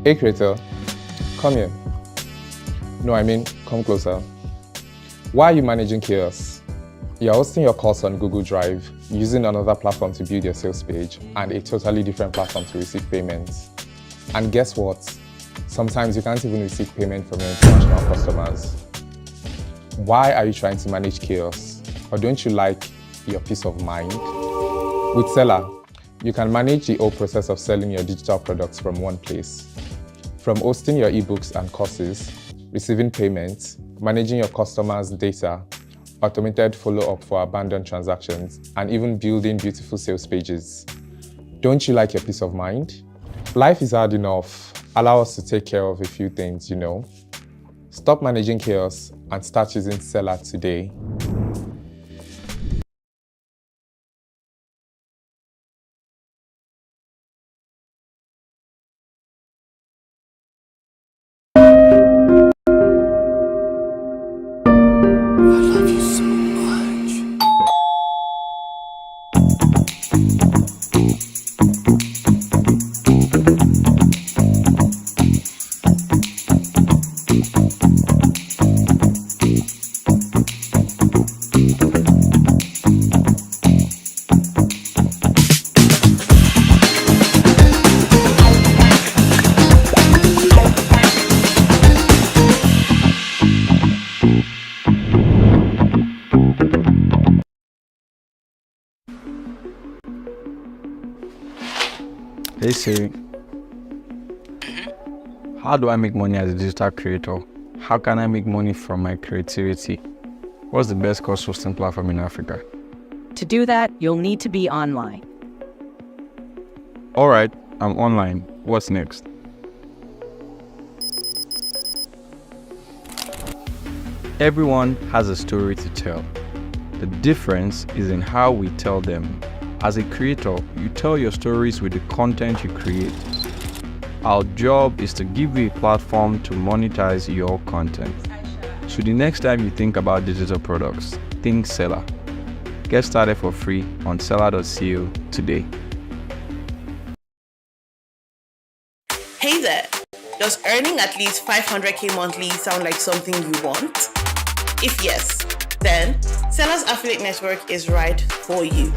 Hey creator, come here. No, I mean, come closer. Why are you managing chaos? You're hosting your course on Google Drive, using another platform to build your sales page, and a totally different platform to receive payments. And guess what? Sometimes you can't even receive payment from your international customers. Why are you trying to manage chaos? Or don't you like your peace of mind? With Sellar, you can manage the whole process of selling your digital products from one place. From hosting your ebooks and courses, receiving payments, managing your customers' data, automated follow-up for abandoned transactions, and even building beautiful sales pages. Don't you like your peace of mind? Life is hard enough. Allow us to take care of a few things, Stop managing chaos and start using Sellar today. Hey Siri, how do I make money as a digital creator? How can I make money from my creativity? What's the best course hosting platform in Africa? To do that, you'll need to be online. All right, I'm online. What's next? Everyone has a story to tell. The difference is in how we tell them. As a creator, you tell your stories with the content you create. Our job is to give you a platform to monetize your content. So the next time you think about digital products, think Sellar. Get started for free on sellar.co today. Hey there! Does earning at least $500K monthly sound like something you want? If yes, then Sellar's affiliate network is right for you.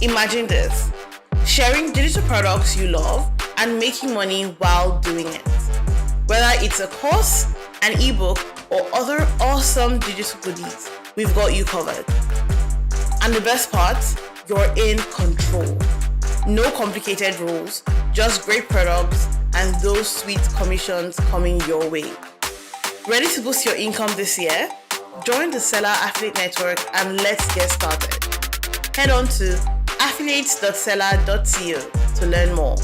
Imagine this: sharing digital products you love and making money while doing it. Whether it's a course, an ebook, or other awesome digital goodies, we've got you covered. And the best part, you're in control. No complicated rules, just great products and those sweet commissions coming your way. Ready to boost your income this year? Join the Sellar Affiliate Network and let's get started. Head on to affiliates.sellar.co to learn more.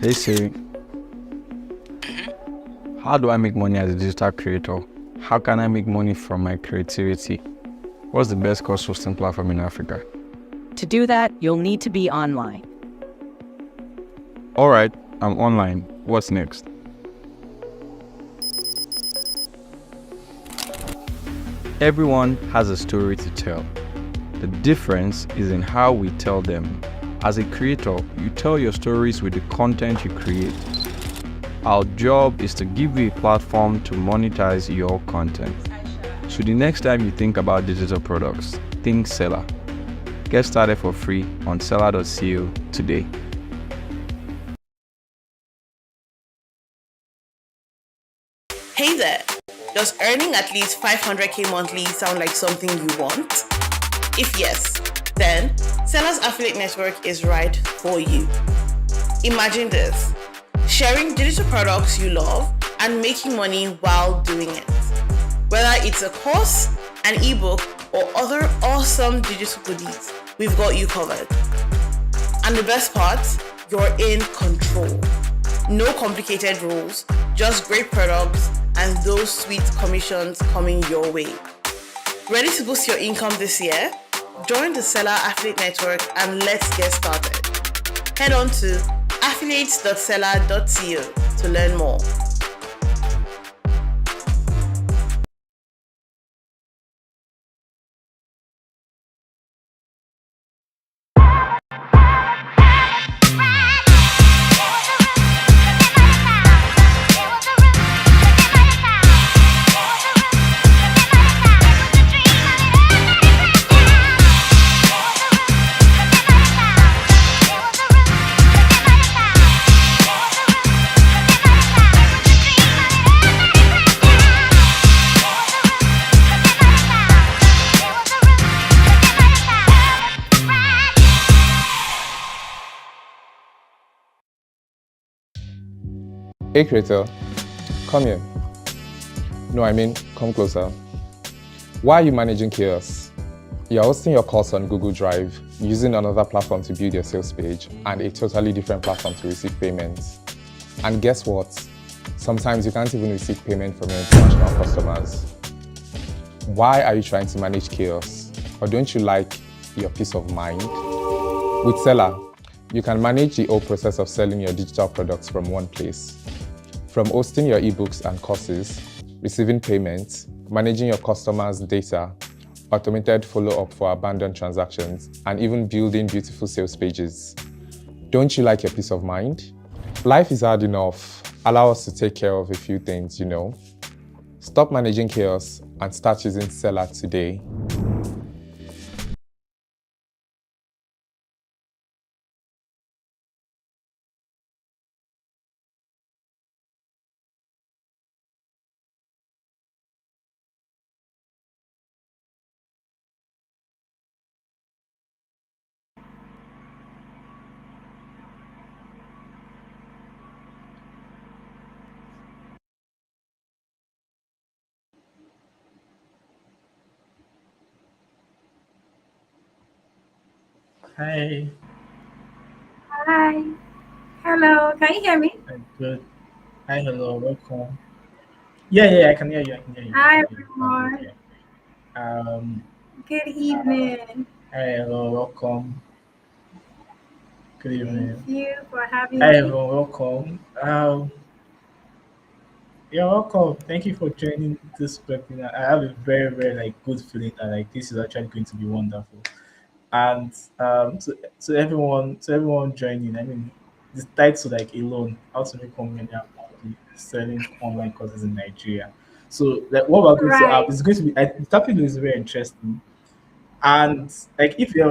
Hey Siri, how do I make money as a digital creator? How can I make money from my creativity? What's the best course hosting platform in Africa? To do that, you'll need to be online. All right, I'm online. What's next? Everyone has a story to tell. The difference is in how we tell them. As a creator, you tell your stories with the content you create. Our job is to give you a platform to monetize your content. So the next time you think about digital products, think Sellar. Get started for free on sellar.co today. Hey there! Does earning at least 500k monthly sound like something you want? If yes, then Sellar's Affiliate Network is right for you. Imagine this: sharing digital products you love and making money while doing it. Whether it's a course, an ebook, or other awesome digital goodies, we've got you covered. And the best part, you're in control. No complicated rules, just great products and those sweet commissions coming your way. Ready to boost your income this year? Join the Sellar Affiliate Network and let's get started. Head on to affiliates.sellar.co to learn more. Hey creator, come here. No, I mean, come closer. Why are you managing chaos? You're hosting your course on Google Drive, using another platform to build your sales page, and a totally different platform to receive payments. And guess what? Sometimes you can't even receive payment from your international customers. Why are you trying to manage chaos? Or don't you like your peace of mind? With Sellar, you can manage the whole process of selling your digital products from one place. From hosting your ebooks and courses, receiving payments, managing your customers' data, automated follow-up for abandoned transactions, and even building beautiful sales pages. Don't you like your peace of mind? Life is hard enough. Allow us to take care of a few things, you know. Stop managing chaos and start using Sellar today. Hi, Hi. Hello. Can you hear me? I'm good. Hi, hello, welcome. Yeah, I can hear you. I can hear you. I Hi, can hear you. I'm good. everyone. Yeah. Um. Good evening. Hi, hello, welcome. Good Thank evening. you for Hi, having me. everyone. Welcome. You're welcome. Thank you for joining this webinar. I have a very like good feeling that like this is actually going to be wonderful. And to everyone joining, I mean, the title like alone, how to make money monthly selling online courses in Nigeria. So like what we're going to have Right. is going to be the topic is very interesting. And like if you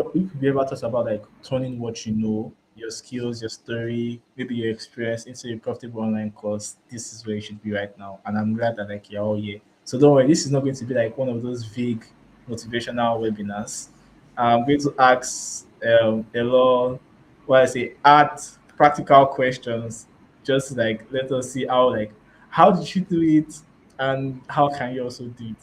ever thought about like turning what you know, your skills, your story, maybe your experience into a profitable online course, this is where you should be right now. And I'm glad that like you're all here. So don't worry, this is not going to be like one of those vague motivational webinars. I'm going to ask a lot, what I say, art practical questions, just like let us see how did you do it and how can you also do it.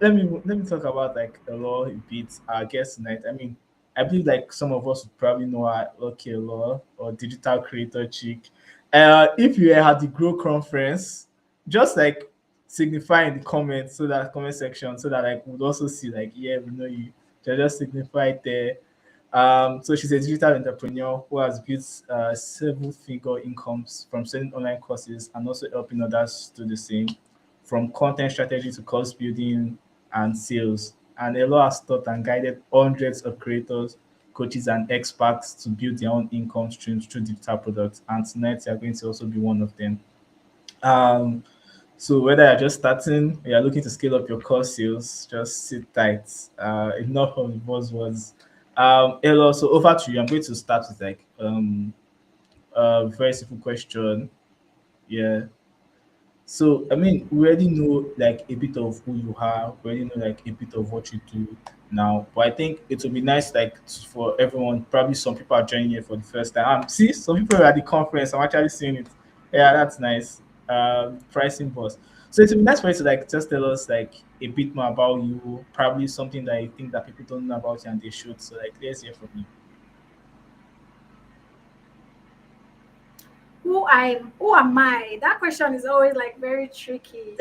Let me talk about like a law a bit. Our guest tonight. I mean, I believe like some of us would probably know her, okay, law or digital creator chick. If you were at the Grow conference, just like signify in the comments so that comment section so that like we'd also see like yeah we know you. Just signify it there. So she's a digital entrepreneur who has built several figure incomes from selling online courses and also helping others do the same, from content strategy to course building and sales. And Elohor has taught and guided hundreds of creators, coaches, and experts to build their own income streams through digital products. And tonight, you are going to also be one of them. Um, so whether you're just starting or you're looking to scale up your core sales, just sit tight. Enough of the buzzwords. Elo, so over to you. I'm going to start with like a very simple question. Yeah. So, I mean, we already know like a bit of who you are. We already know like a bit of what you do now. But I think it would be nice like for everyone. Probably some people are joining here for the first time. See, some people are at the conference. I'm actually seeing it. Yeah, that's nice. Pricing boss. So it would be nice for you to like just tell us like a bit more about you. Probably something that you think that people don't know about you and they should. So like, let's hear from you. Who am I? That question is always like very tricky.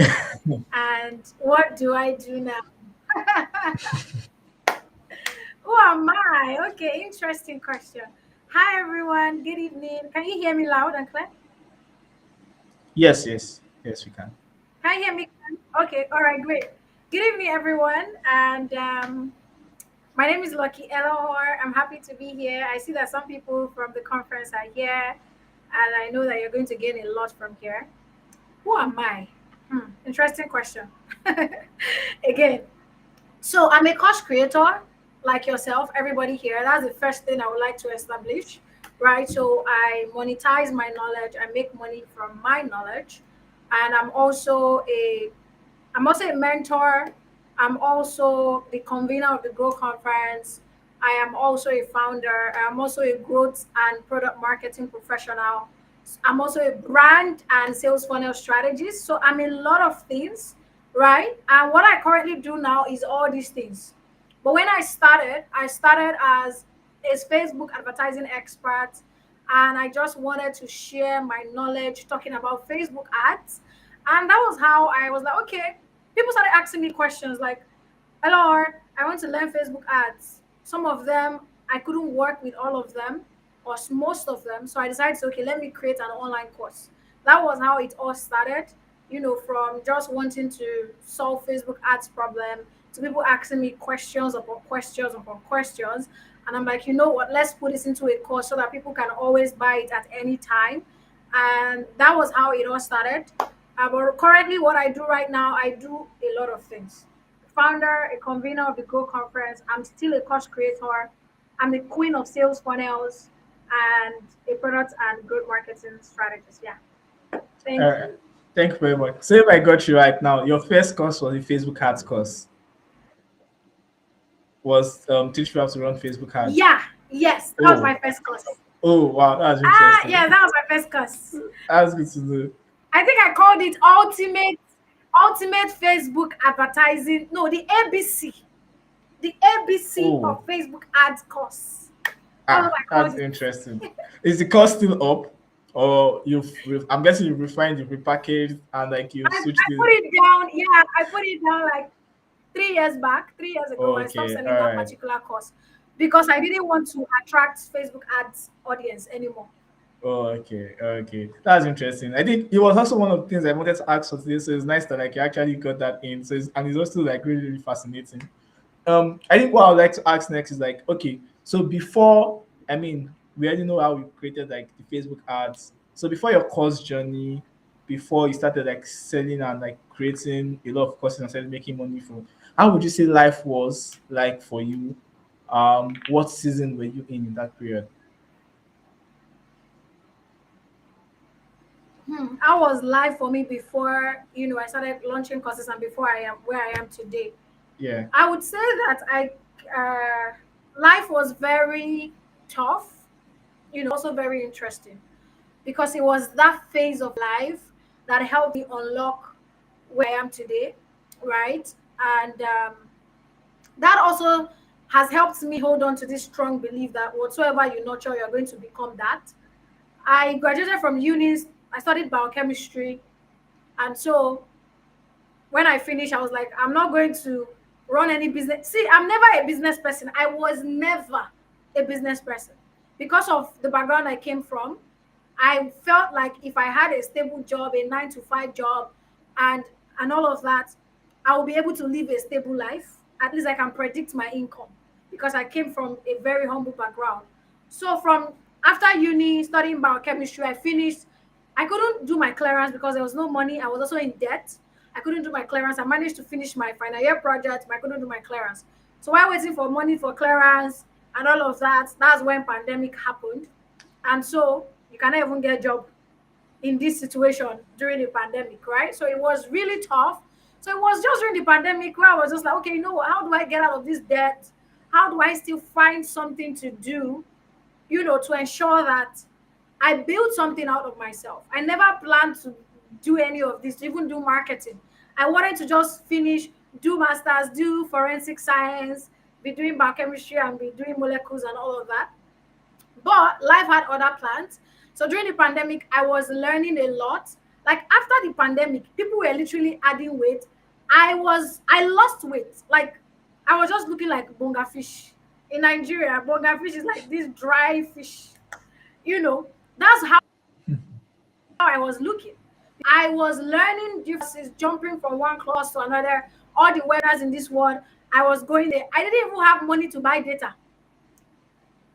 And what do I do now? Who am I? Okay, interesting question. Hi everyone, good evening. Can you hear me loud and clear? Yes, yes, yes, we can. Can you hear me? Okay, all right, great. Good evening everyone. And my name is Lucky Elohor. I'm happy to be here. I see that some people from the conference are here, and I know that you're going to gain a lot from here. Who am I? Interesting question. Again, so I'm a course creator like yourself, everybody here. That's the first thing I would like to establish, right? So I monetize my knowledge, I make money from my knowledge, and I'm also a mentor. I'm also the convener of the Grow Conference. I am also a founder. I'm also a growth and product marketing professional. I'm also a brand and sales funnel strategist. So I'm a lot of things, right? And what I currently do now is all these things. But when I started as a Facebook advertising expert, and I just wanted to share my knowledge talking about Facebook ads. And that was how I was like, okay, people started asking me questions like, hello, I want to learn Facebook ads. Some of them, I couldn't work with all of them or most of them. So I decided, okay, let me create an online course. That was how it all started, from just wanting to solve Facebook ads problem to people asking me questions upon questions upon questions. And I'm like, you know what, let's put this into a course so that people can always buy it at any time. And that was how it all started. But currently, what I do right now, I do a lot of things. Founder, a convener of the Go Conference. I'm still a course creator. I'm the queen of sales funnels and a product and growth marketing strategist. Yeah. Thank All you. right. Thank you very much. So if I got you right now, your first course was the Facebook ads course. Was teach you how to run Facebook ads. Yeah. Yes. That was Oh, my first course. oh wow, that's Ah, interesting. yeah, that was my first course. That's good to know. I think I called it ultimate Facebook advertising. No, the ABC. The ABC Oh, of Facebook ads course. That's what I that's called it. interesting. Is the course still up, or I'm guessing you've refined, you've repackaged, and like you've switched I it? put it down. Yeah, I put it down like 3 years back. 3 years ago, I stopped Okay, selling all that right. particular course because I didn't want to attract Facebook ads audience anymore. Oh, okay, okay. That's interesting. I think it was also one of the things I wanted to ask for today. So it's nice that like you actually got that in. So and it's also like really, really fascinating. I think what I'd like to ask next is like, okay, so before, I mean, we already know how we created like the Facebook ads. So before your course journey, before you started like selling and like creating a lot of courses and started making money from, how would you say life was like for you? What season were you in that period? That was live for me before I started launching courses and before I am where I am today. Yeah. I would say that I life was very tough, also very interesting because it was that phase of life that helped me unlock where I am today, right? And that also has helped me hold on to this strong belief that whatsoever you nurture, you're going to become that. I graduated from uni, I studied biochemistry, and so when I finished, I was like, I'm not going to run any business. See, I'm never a business person. I was never a business person because of the background I came from. I felt like if I had a stable job, a 9 to 5 job, and all of that, I will be able to live a stable life. At least I can predict my income because I came from a very humble background. So from after uni studying biochemistry, I finished. I couldn't do my clearance because there was no money. I was also in debt. I couldn't do my clearance. I managed to finish my final year project, but I couldn't do my clearance. So while waiting for money for clearance and all of that, that's when pandemic happened. And so you cannot even get a job in this situation during the pandemic, right? So it was really tough. So it was just during the pandemic where I was just like, okay, you know what? How do I get out of this debt? How do I still find something to do, to ensure that I build something out of myself? I never planned to do any of this, to even do marketing. I wanted to just finish, do masters, do forensic science, be doing biochemistry and be doing molecules and all of that. But life had other plans. So during the pandemic, I was learning a lot. Like after the pandemic, people were literally adding weight. I lost weight. Like I was just looking like bonga fish. In Nigeria, bonga fish is like this dry fish. You know, that's how I was looking. I was learning differences, jumping from one class to another, all the weathers in this world. I was going there. I didn't even have money to buy data.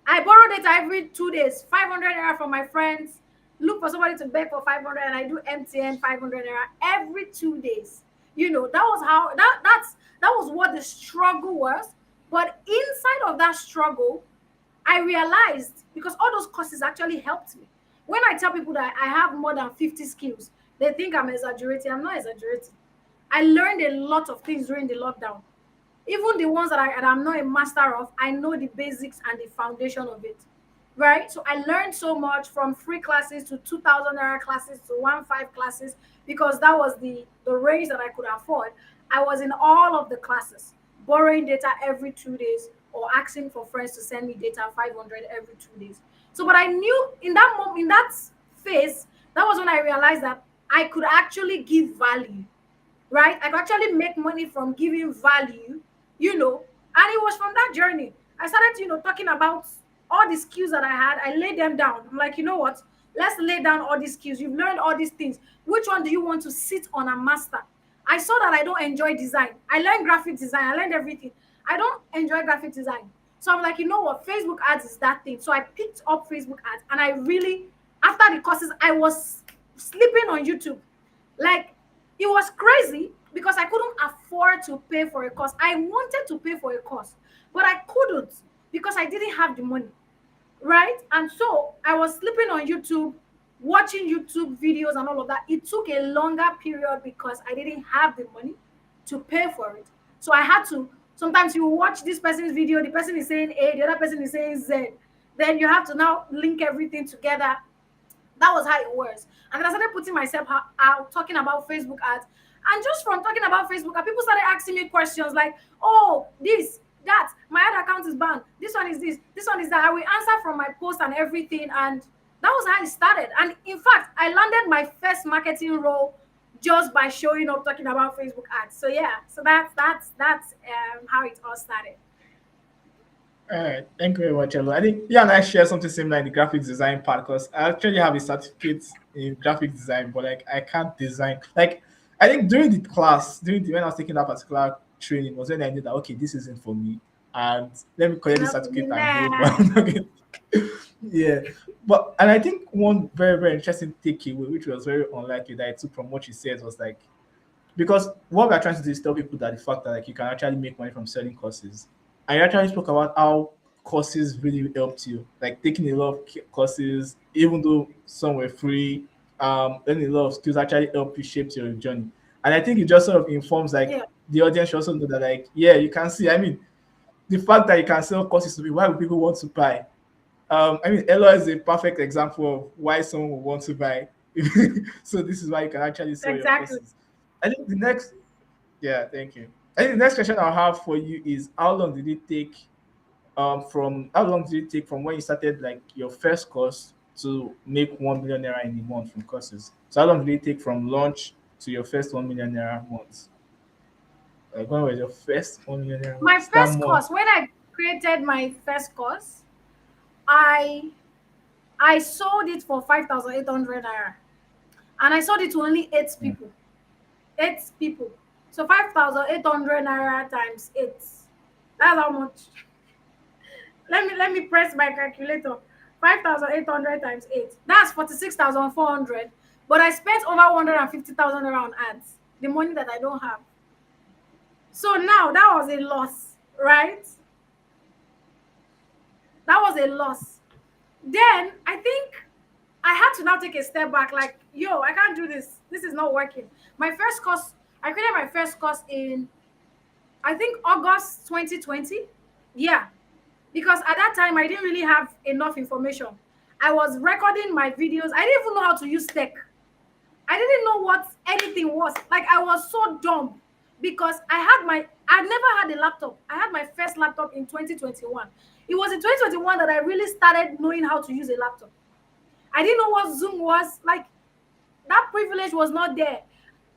I borrow data every 2 days, 500 naira from my friends. Look for somebody to beg for 500, and I do MTN 500 naira every 2 days. That was how that was what the struggle was. But inside of that struggle, I realized because all those courses actually helped me. When I tell people that I have more than 50 skills, they think I'm exaggerating. I'm not exaggerating. I learned a lot of things during the lockdown. Even the ones that I'm not a master of, I know the basics and the foundation of it, right? So I learned so much from free classes to 2,000 naira classes to 1,500 classes because that was the range that I could afford. I was in all of the classes, borrowing data every 2 days or asking for friends to send me data 500 every 2 days. So, but I knew in that moment, in that phase, that was when I realized that I could actually give value, right? I could actually make money from giving value, and it was from that journey. I started, talking about all the skills that I had. I laid them down. I'm like, you know what? Let's lay down all these skills. You've learned all these things. Which one do you want to sit on and master? I saw that I don't enjoy design. I learned graphic design. I learned everything. I don't enjoy graphic design. So I'm like, you know what? Facebook ads is that thing. So I picked up Facebook ads and I really, after the courses, I was sleeping on YouTube. Like, it was crazy because I couldn't afford to pay for a course. I wanted to pay for a course, but I couldn't because I didn't have the money, right? And so I was sleeping on YouTube, watching YouTube videos and all of that. It took a longer period because I didn't have the money to pay for it. So I had to, sometimes you watch this person's video, the person is saying A, the other person is saying Z. Then you have to now link everything together. That was how it was. And then I started putting myself out, talking about Facebook ads. And just from talking about Facebook, people started asking me questions like, oh, this, that, my ad account is banned. This one is this one is that. I will answer from my post and everything. And that was how it started. And in fact, I landed my first marketing role just by showing up talking about Facebook ads. So yeah, so that's how it all started. All right, thank you very much, Elo. I think yeah, and I share something similar in the graphic design part because I actually have a certificate in graphic design, but like I can't design. Like I think during the class, when I was taking that particular training, was when I knew that okay, this isn't for me, and let me collect the certificate and go. Okay. Yeah, and I think one very very interesting takeaway, which was very unlikely that I took from what you said, was like because what we're trying to do is tell people that the fact that like you can actually make money from selling courses. I actually spoke about how courses really helped you, like taking a lot of courses, even though some were free, learning a lot of skills actually help you shape your journey. And I think it just sort of informs like Yeah. the audience should also know that like, yeah, you can see, I mean, the fact that you can sell courses to people, why would people want to buy? I mean, Ella is a perfect example of why someone would want to buy. So this is why you can actually sell your Exactly. courses. I think the next, yeah, thank you. I think the next question I'll have for you is how long did it take from when you started like your first course to make 1 million naira in a month from courses? So how long did it take from launch to your first 1 million naira month? Like when was your first 1 million naira My month? That first month. course, when I created my first course, I I sold it for 5,800 naira, and I sold it to only eight people. Eight people. So 5,800 naira times 8. That's how much. Let me press my calculator. 5,800 times 8. That's 46,400. But I spent over 150,000 naira on ads. The money that I don't have. So now that was a loss, right? That was a loss. Then I think I had to now take a step back, like, yo, I can't do this. This is not working. My first course, I created my first course in, I think, August 2020. Yeah, because at that time I didn't really have enough information. I was recording my videos. I didn't even know how to use tech. I didn't know what anything was. Like, I was so dumb because I never had a laptop. I had my first laptop in 2021. It was in 2021 that I really started knowing how to use a laptop. I didn't know what Zoom was. Like, that privilege was not there.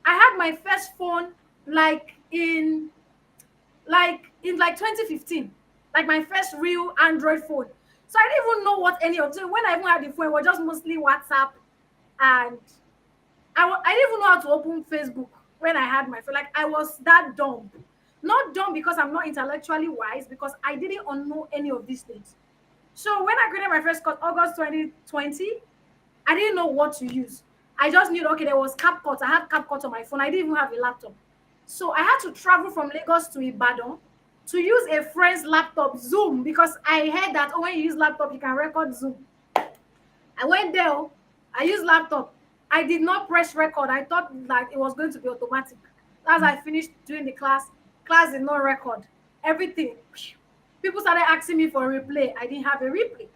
I had my first phone like in 2015, like my first real Android phone. So I didn't even know what any of them. When I even had the phone, it was just mostly WhatsApp, and I didn't even know how to open Facebook when I had my phone. Like, I was that dumb. Not dumb because I'm not intellectually wise, because I didn't know any of these things. So when I created my first course, August 2020, I didn't know what to use. I just knew, okay, there was CapCut. I had CapCut on my phone. I didn't even have a laptop. So I had to travel from Lagos to Ibadan to use a friend's laptop, Zoom, because I heard that, oh, when you use laptop, you can record Zoom. I went there, I used laptop. I did not press record. I thought that it was going to be automatic. As I finished doing the class did not record. Everything. People started asking me for a replay. I didn't have a replay.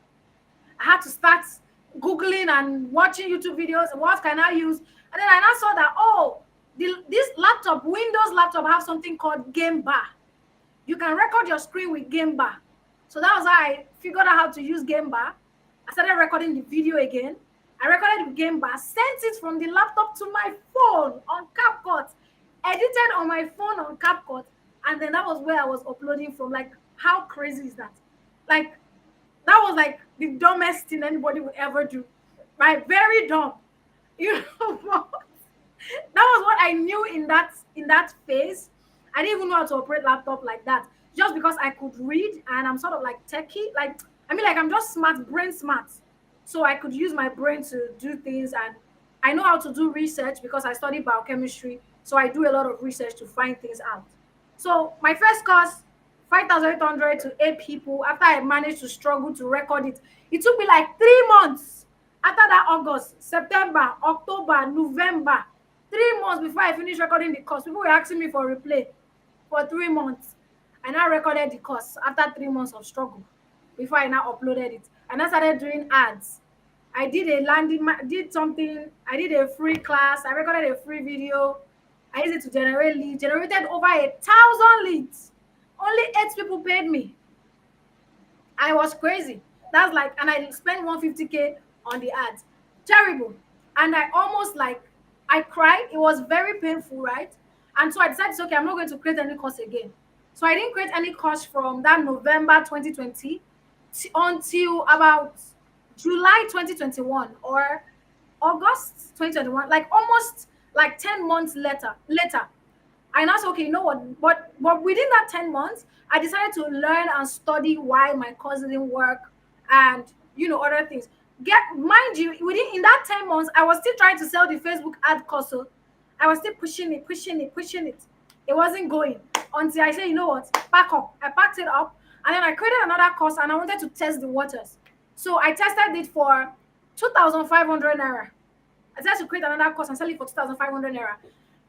I had to start Googling and watching YouTube videos. What can I use? And then I now saw that, oh, this laptop, Windows laptop, have something called Game Bar. You can record your screen with Game Bar. So that was how I figured out how to use Game Bar. I started recording the video again. I recorded the Game Bar, sent it from the laptop to my phone on CapCut, edited on my phone on CapCut, and then that was where I was uploading from. Like, how crazy is that? Like, that was like the dumbest thing anybody would ever do. Right? Very dumb. You know what? That was what I knew in that phase. I didn't even know how to operate laptop like that. Just because I could read and I'm sort of like techie. Like, I mean, like, I'm just smart, brain smart. So I could use my brain to do things, and I know how to do research because I studied biochemistry. So I do a lot of research to find things out. So my first course, 5,800 to 8 people. After I managed to struggle to record it, it took me like 3 months. After that, August, September, October, November, 3 months before I finished recording the course. People were asking me for replay for 3 months. I now recorded the course after 3 months of struggle before I now uploaded it. And I started doing ads. I did a did something. I did a free class. I recorded a free video. I used it to generate leads. Generated over 1,000 leads. Only 8 people paid me. I was crazy. That's like, and I spent 150K on the ads. Terrible. And I almost like, I cried. It was very painful, right? And so I decided, okay, I'm not going to create any course again. So I didn't create any course from that November 2020 until about July 2021 or August 2021, like almost like 10 months later. I now said, okay, you know what? But within that 10 months, I decided to learn and study why my course didn't work, and other things. Mind you, within in that 10 months, I was still trying to sell the Facebook ad course. So I was still pushing it. It wasn't going until I said, you know what? Pack up. I packed it up, and then I created another course, and I wanted to test the waters. So I tested it for 2,500 naira. I decided to create another course and sell it for 2,500 naira.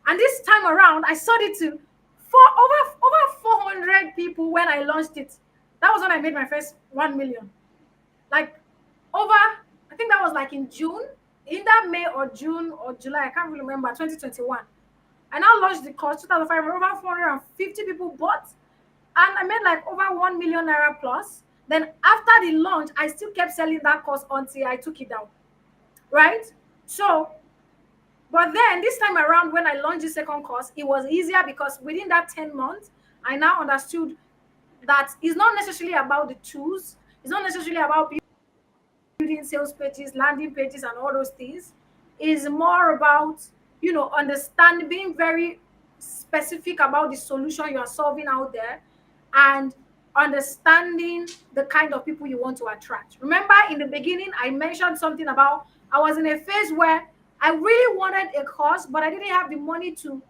And this time around, I sold it to over 400 people when I launched it. That was when I made my first 1 million. Like, I think that was like in June, either May or June or July, I can't really remember, 2021. I now launched the course, 2,500, over 450 people bought, and I made like over 1 million naira plus. Then after the launch, I still kept selling that course until I took it down, right? So, but then this time around, when I launched the second course, it was easier because within that 10 months, I now understood that it's not necessarily about the tools. It's not necessarily about building sales pages, landing pages, and all those things. It's more about, being very specific about the solution you are solving out there, and understanding the kind of people you want to attract. Remember, in the beginning, I mentioned something about I was in a phase where I really wanted a course, but I didn't have the money to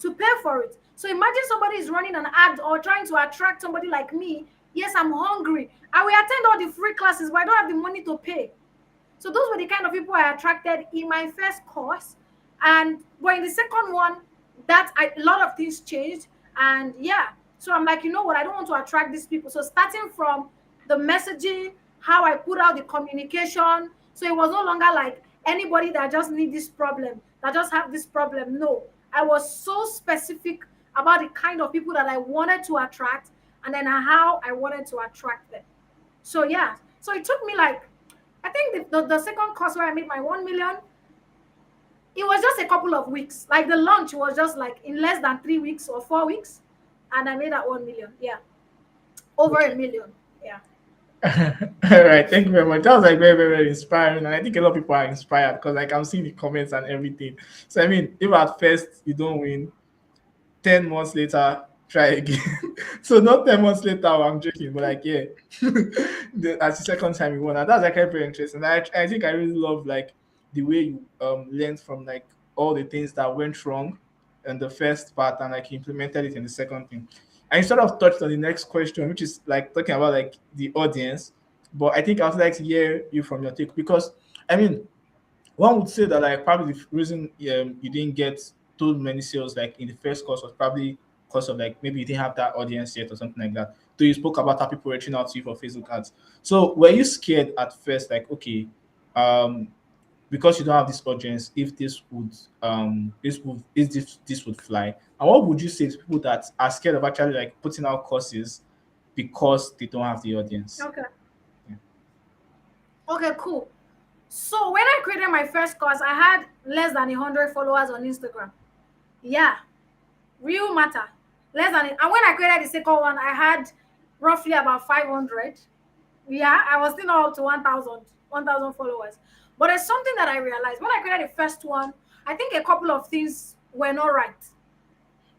pay for it. So imagine somebody is running an ad or trying to attract somebody like me. Yes, I'm hungry. I will attend all the free classes, but I don't have the money to pay. So those were the kind of people I attracted in my first course. And but in the second one, a lot of things changed. And yeah, so I'm like, you know what? I don't want to attract these people. So starting from the messaging, how I put out the communication. So it was no longer like anybody that just need this problem, that just have this problem. No, I was so specific about the kind of people that I wanted to attract, and then how I wanted to attract them. So yeah, so it took me like, I think the second course where I made my 1 million, it was just a couple of weeks. Like the launch was just like in less than 3 weeks or 4 weeks, and I made that 1 million. Yeah, over Okay. a million. Yeah. All right, thank you very much. That was like very, very, very inspiring, and I think a lot of people are inspired because like I'm seeing the comments and everything. So I mean, if at first you don't win, 10 months later, try again. So not 10 months later, I'm joking, but like yeah, that's the second time you won, and that's like very interesting. I think I really love like the way you learned from like all the things that went wrong in the first part and like you implemented it in the second thing. And you sort of touched on the next question, which is like talking about like the audience. But I think I'd like to hear you from your take because I mean one would say that like probably the reason you didn't get too many sales like in the first course was probably because of like maybe you didn't have that audience yet or something like that. So you spoke about how people reaching out to you for Facebook ads. So were you scared at first, like okay, um, because you don't have this audience, if this would fly? And what would you say to people that are scared of actually like putting out courses because they don't have the audience? Okay. Yeah. Okay. Cool. So when I created my first course, I had less than 100 followers on Instagram. Yeah, real matter. Less than it. And when I created the second one, I had roughly about 500. Yeah, I was still not up to 1,000 followers. But there's something that I realized when I created the first one. I think a couple of things were not right.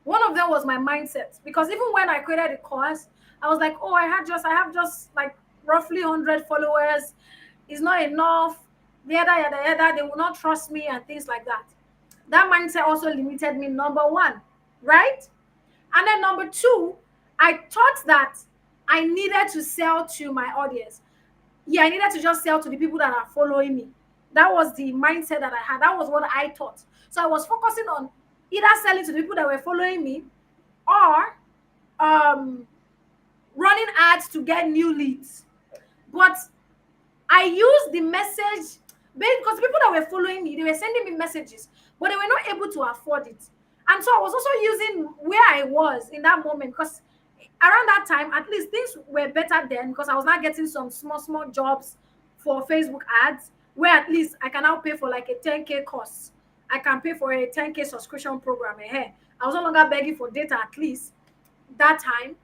One of them was my mindset, because even when I created the course, I was like, oh, I have just like roughly 100 followers. It's not enough. Yada yada yada. They will not trust me and things like that. That mindset also limited me. Number one, right? And then number two, I thought that I needed to sell to my audience. Yeah, I needed to just sell to the people that are following me. That was the mindset that I had. That was what I thought. So I was focusing on either selling to the people that were following me, or um, running ads to get new leads. But I used the message because people that were following me, they were sending me messages, but they were not able to afford it. And so I was also using where I was in that moment, because around that time, at least things were better then, because I was not getting some small jobs for Facebook ads, where at least I can now pay for like a 10K course. I can pay for a 10K subscription program. I was no longer begging for data at least that time.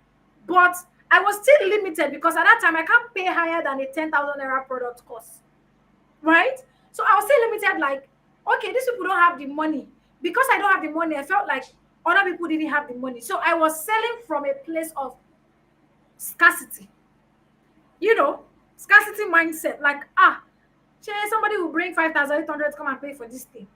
But I was still limited because at that time I can't pay higher than a 10,000 naira product cost, right? So I was still limited. Like, okay, these people don't have the money. Because I don't have the money, I felt like other people didn't have the money. So I was selling from a place of scarcity, scarcity mindset. Like, somebody will bring 5,800 to come and pay for this thing.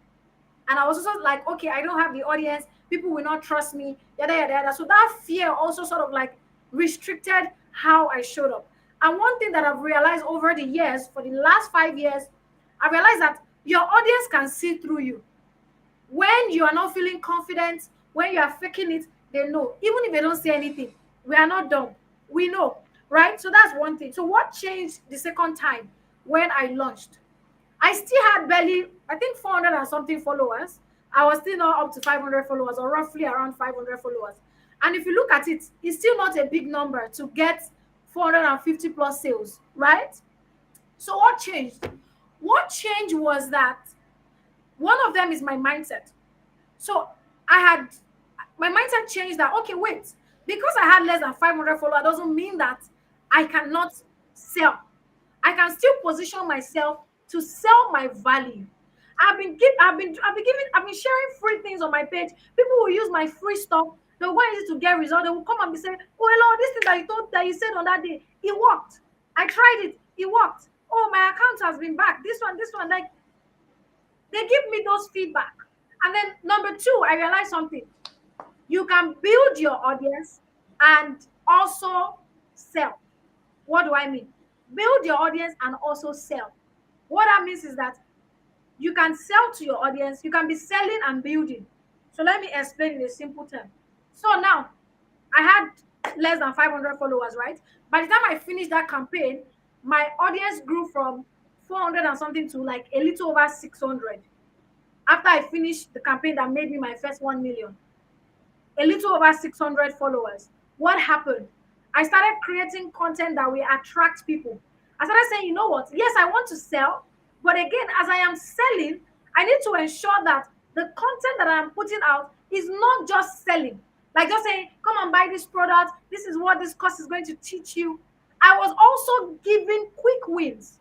And I was also like, okay, I don't have the audience. People will not trust me. Yada, yada, yada. So that fear also sort of like restricted how I showed up. And one thing that I've realized over the years, for the last 5 years, I realized that your audience can see through you. When you are not feeling confident, when you are faking it, they know. Even if they don't say anything, we are not dumb. We know, right? So that's one thing. So what changed the second time when I launched? I still had barely, I think 400 and something followers. I was still not up to 500 followers, or roughly around 500 followers. And if you look at it, it's still not a big number to get 450 plus sales, right? So what changed? What changed was that one of them is my mindset. So my mindset changed that, okay, wait, because I had less than 500 followers doesn't mean that I cannot sell. I can still position myself to sell my value. I've been sharing free things on my page. People will use my free stuff. They'll go and use it to get results. They will come and be saying, "Oh, hello, this thing that you said on that day, it worked. I tried it, it worked. Oh, my account has been back. This one." Like they give me those feedback. And then number two, I realized something. You can build your audience and also sell. What do I mean? Build your audience and also sell. What that means is that you can sell to your audience, you can be selling and building. So let me explain in a simple term. So now I had less than 500 followers, right? By the time I finished that campaign, my audience grew from 400 and something to like a little over 600 after I finished the campaign that made me my first 1 million. A little over 600 followers. What happened? I started creating content that will attract people. I started saying, you know what? Yes, I want to sell, but again, as I am selling, I need to ensure that the content that I am putting out is not just selling. Like just saying, come and buy this product. This is what this course is going to teach you. I was also giving quick wins.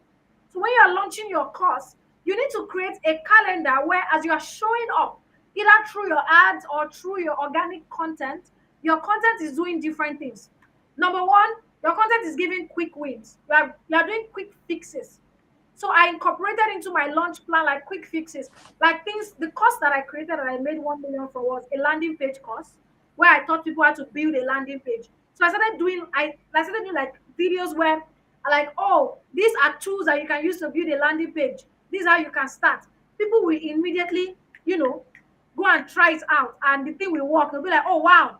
So when you are launching your course, you need to create a calendar where as you are showing up, either through your ads or through your organic content, your content is doing different things. Number one, your content is giving quick wins. You are doing quick fixes. So I incorporated into my launch plan like quick fixes, like things. The course that I created that I made 1 million for was a landing page course where I taught people how to build a landing page. So I started doing like videos where like, oh, these are tools that you can use to build a landing page. This is how you can start. People will immediately, go and try it out, and the thing will work. They'll be like, oh wow,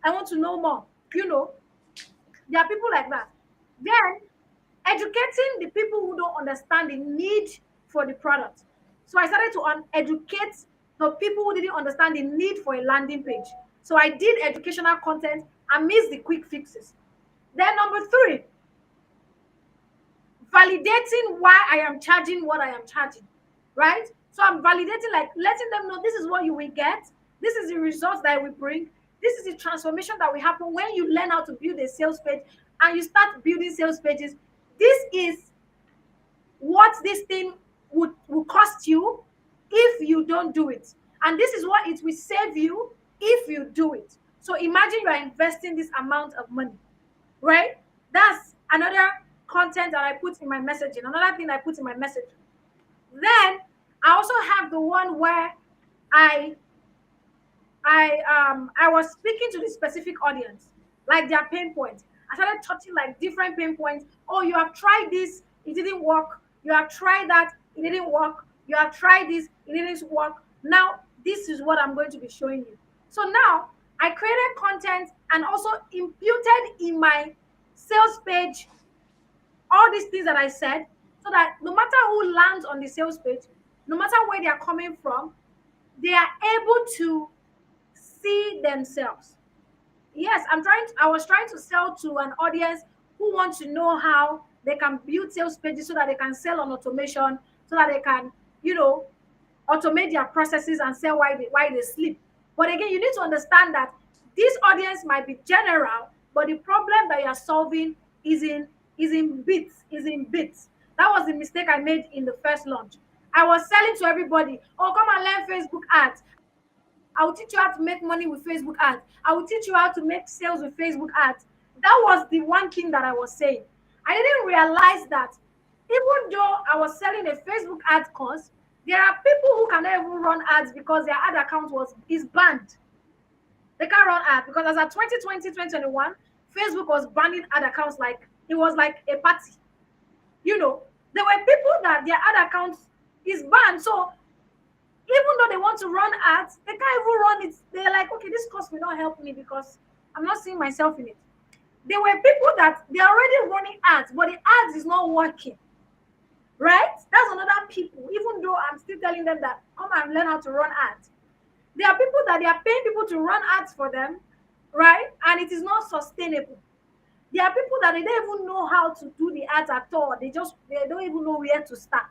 I want to know more. There are people like that. Then educating the people who don't understand the need for the product. So I started to educate the people who didn't understand the need for a landing page. So I did educational content and missed the quick fixes. Then number three, validating why I am charging what I am charging, right? So I'm validating, like letting them know this is what you will get, this is the results that will bring, this is the transformation that will happen when you learn how to build a sales page and you start building sales pages. This is what this thing will cost you if you don't do it, and this is what it will save you if you do it. So imagine you are investing this amount of money, right? That's another content that I put in my messaging, another thing I put in my message. Then I also have the one where I I was speaking to the specific audience, like their pain points. I started touching like different pain points. Oh, you have tried this, it didn't work. You have tried that, it didn't work. You have tried this, it didn't work. Now this is what I'm going to be showing you. So now I created content and also imputed in my sales page all these things that I said, so that no matter who lands on the sales page, no matter where they are coming from, they are able to see themselves. Yes, I was trying to sell to an audience who wants to know how they can build sales pages so that they can sell on automation, so that they can, automate their processes and sell while they sleep. But again, you need to understand that this audience might be general, but the problem that you are solving is in bits. That was the mistake I made in the first launch. I was selling to everybody. Oh, come and learn Facebook ads. I will teach you how to make money with Facebook ads. I will teach you how to make sales with Facebook ads. That was the one thing that I was saying. I didn't realize that even though I was selling a Facebook ad course, there are people who cannot even run ads because their ad account is banned. They can't run ads because as of 2020, 2021, Facebook was banning ad accounts like it was like a party. There were people that their ad accounts is banned. So even though they want to run ads, they can't even run it. They're like, okay, this course will not help me because I'm not seeing myself in it. There were people that they're already running ads, but the ads is not working. Right? That's another people, even though I'm still telling them that come and learn how to run ads. There are people that they are paying people to run ads for them, right? And it is not sustainable. There are people that they don't even know how to do the ads at all. They don't even know where to start.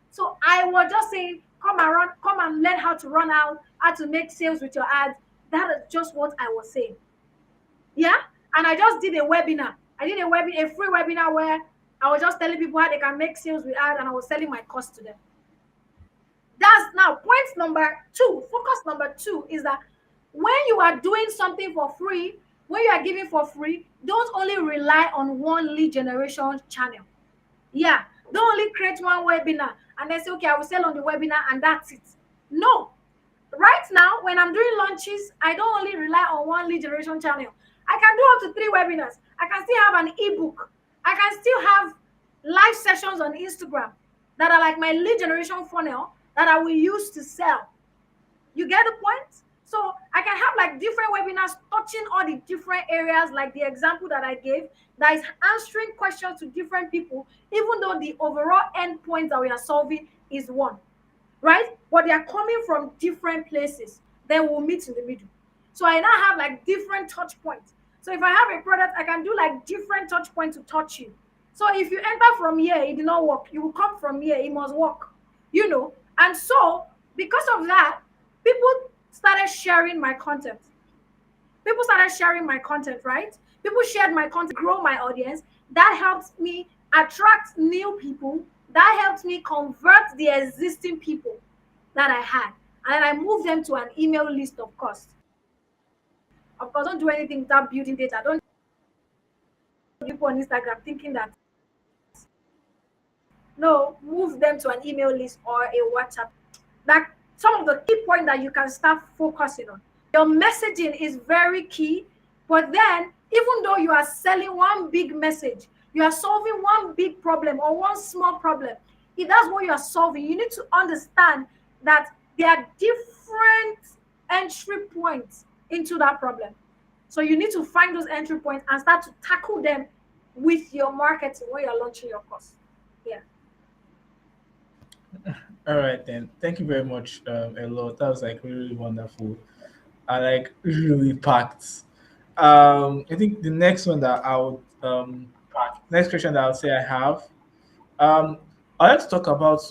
So I was just saying, come and learn how to run out, how to make sales with your ads. That is just what I was saying. Yeah? And I just did a webinar. I did a free webinar where I was just telling people how they can make sales with ads, and I was selling my course to them. That's now point number two. Focus number two is that when you are doing something for free, when you are giving for free, don't only rely on one lead generation channel. Yeah, don't only create one webinar and then say, okay, I will sell on the webinar and that's it. No. Right now, when I'm doing launches, I don't only rely on one lead generation channel. I can do up to 3 webinars. I can still have an ebook. I can still have live sessions on Instagram that are like my lead generation funnel that I will use to sell. You get the point? So I can have like different webinars touching all the different areas, like the example that I gave, that is answering questions to different people, even though the overall end point that we are solving is one, right? But they are coming from different places. Then we'll meet in the middle. So I now have like different touch points. So if I have a product, I can do like different touch points to touch you. So if you enter from here, it did not work. You will come from here, it must work, you know. And so because of that, people started sharing my content. People started sharing my content, right? People shared my content, grow my audience. That helped me attract new people. That helped me convert the existing people that I had. And then I moved them to an email list, of course. Of course, don't do anything without building data. Don't people on Instagram thinking that no, move them to an email list or a WhatsApp. That some of the key points that you can start focusing on. Your messaging is very key, but then even though you are selling one big message, you are solving one big problem or one small problem. If that's what you are solving, you need to understand that there are different entry points into that problem. So you need to find those entry points and start to tackle them with your marketing when you're launching your course. Yeah. All right then. Thank you very much, Elo. That was like really wonderful. I like really packed. I think the next one that I would next question that I would say I have. I'd like to talk about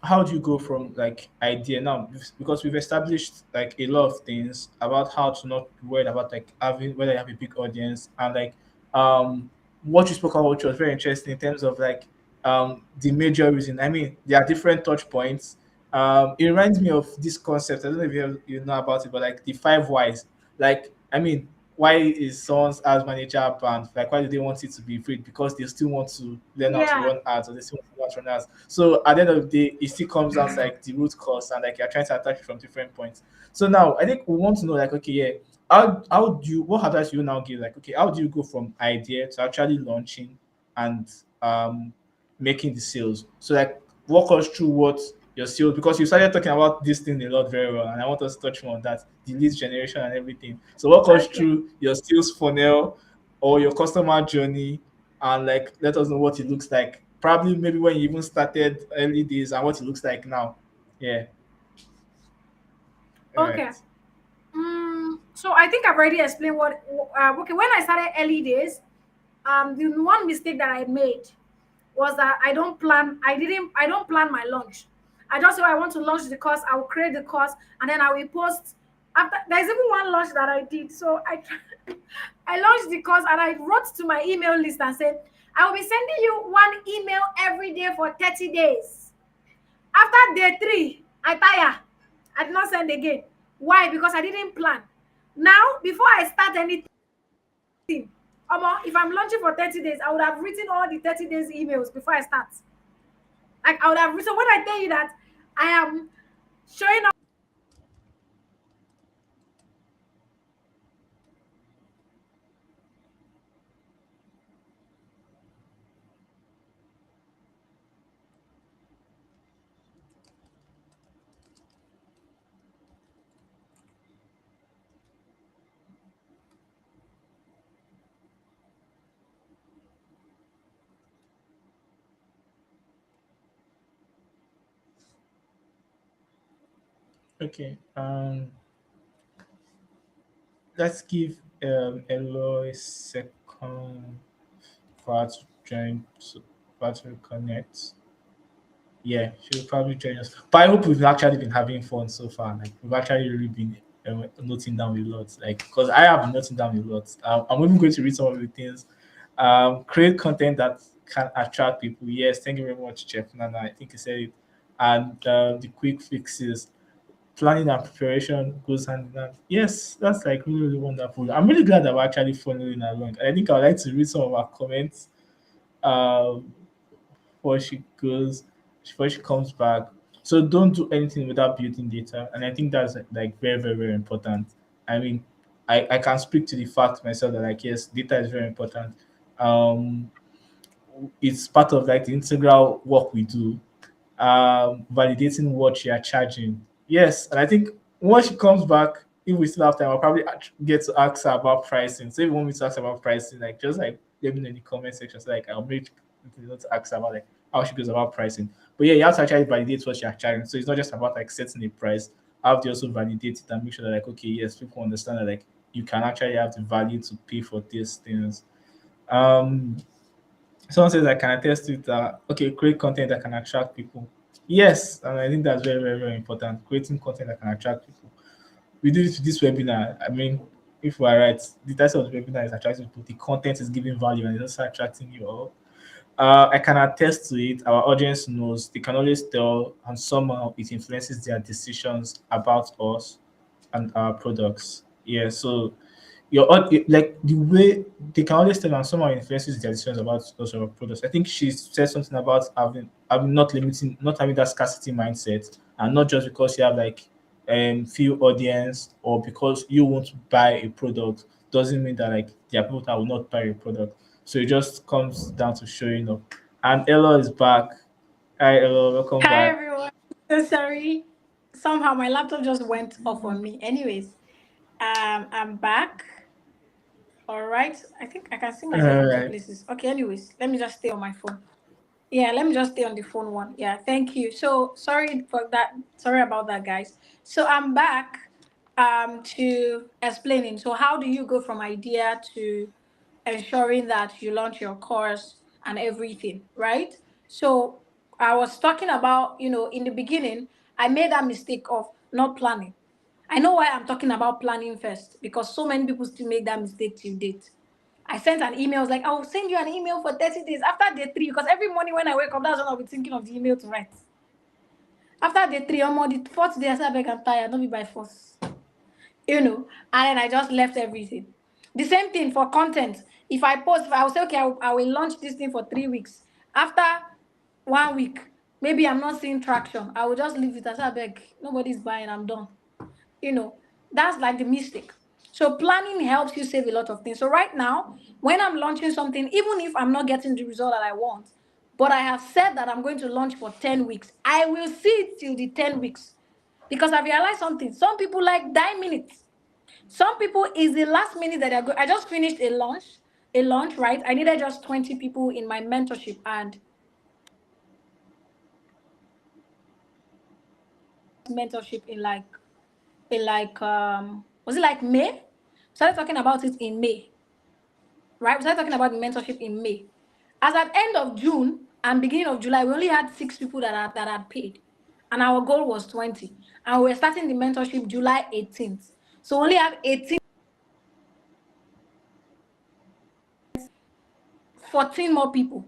how do you go from like idea now, because we've established like a lot of things about how to not be worried about like having whether you have a big audience, and like um what you spoke about, which was very interesting in terms of like the major reason. I mean, there are different touch points. It reminds me of this concept. I don't know if you know about it, but like the five whys. Like, I mean, why is someone's ads manager banned? Like, why do they want it to be free? Because they still want to learn how to Yeah. run ads, or they still want to run ads. So at the end of the day, it still comes down to like the root cause, and like you're trying to attack it from different points. So now I think we want to know like, okay, yeah, how do you, what advice do you now give? Like, okay, how do you go from idea to actually launching and making the sales? So like walk us through what your sales, because you started talking about this thing a lot very well, and I want us to touch more on that, the lead generation and everything. So walk us Okay. through your sales funnel or your customer journey, and like let us know what it looks like. Probably maybe when you even started early days and what it looks like now. Yeah. All Okay. right. So I think I've already explained what. Okay, when I started early days, the one mistake that I made was that I don't plan. I don't plan my launch. I just say, "Oh, I want to launch the course. I will create the course and then I will post. After there's even one launch that I did. So I launched the course and I wrote to my email list and said, I will be sending you one email every day for 30 days. After day three, I tire. I did not send again. Why? Because I didn't plan. Now, before I start anything, if I'm launching for 30 days, I would have written all the 30 days emails before I start. Like I would have written. So when I tell you that I am showing up. Okay. Let's give Eloy a second for her to join, for her to connect. Yeah, she'll probably join us. But I hope we've actually been having fun so far. Like we've actually really been noting down a lot. Like because I have been noting down a lot. I'm even going to read some of the things. Create content that can attract people. Yes, thank you very much, Chef Nana. I think you said it. and the quick fixes. Planning and preparation goes hand in hand. Yes, that's like really, really wonderful. I'm really glad that we're actually following along. I think I would like to read some of our comments um, before she goes, before she comes back. So don't do anything without building data, and I think that's like very, very, very important. I mean, I can speak to the fact myself that like yes, data is very important. Um, it's part of like the integral work we do, validating what you are charging. Yes, and I think once she comes back, if we still have time, I'll probably get to ask her about pricing. So if you want me to ask her about pricing, like just like let me know in the comment section. So like I'll make to ask her about like how she goes about pricing. But yeah, you have to actually validate what you're charging. So it's not just about like setting a price. I have to also validate it and make sure that like okay, yes, people understand that like you can actually have the value to pay for these things. Um Someone says I can attest to it that okay, create content that can attract people. Yes, and I think that's very, very, very important. Creating content that can attract people. We did it with this webinar. I mean, if we are right, the title of the webinar is attracting people. The content is giving value and it's also attracting you all. I can attest to it. Our audience knows they can always tell, and somehow it influences their decisions about us and our products. Yeah, so like the way they can always tell and somehow influences their decisions about those sort of products. I think she said something about having not having that scarcity mindset, and not just because you have like few audience or because you want to buy a product doesn't mean that like there are people that will not buy a product. So it just comes down to showing up. And Ella is back. Hi Ella, welcome Hi back. everyone. So sorry. Somehow my laptop just went off on me. Anyways, I'm back. All right. I think I can see All myself in two right. places. Okay, anyways, let me just stay on my phone. Yeah, let me just stay on the phone one. Yeah, thank you. So sorry for that. Sorry about that, guys. So I'm back to explaining. So how do you go from idea to ensuring that you launch your course and everything, right? So I was talking about, in the beginning, I made that mistake of not planning. I know why I'm talking about planning first because so many people still make that mistake till date. I sent an email. I was like, I will send you an email for 30 days after day three. Because every morning when I wake up, that's when I'll be thinking of the email to write. After day three, on the fourth day, I said, I'm tired. Don't be by force. And then I just left everything. The same thing for content. If I post, if I will say, okay, I will launch this thing for 3 weeks. After 1 week, maybe I'm not seeing traction. I will just leave it as I beg. Nobody's buying. I'm done. you know that's like the mistake. So planning helps you save a lot of things. So right now, when I'm launching something, even if I'm not getting the result that I want, but I have said that I'm going to launch for 10 weeks, I will see it till the 10 weeks. Because I realized something. Some people like die minutes. Some people is the last minute that I just finished a launch, right? I needed just 20 people in my mentorship, and mentorship in like was it like May? Started talking about it in May, right? We started talking about the mentorship in May. As at end of June and beginning of July, we only had 6 people that had paid, and our goal was 20. And we're starting the mentorship July 18th. So we only have 14 more people.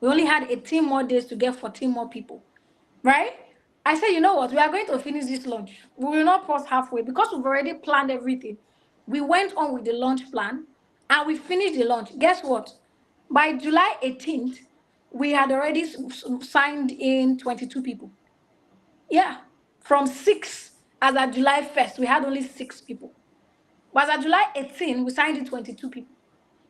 We only had 18 more days to get 14 more people, right? I said, you know what? We are going to finish this launch. We will not pause halfway because we've already planned everything. We went on with the launch plan and we finished the launch. Guess what? By July 18th, we had already signed in 22 people. Yeah, from six. As at July 1st, we had only 6 people. But as at July 18th, we signed in 22 people.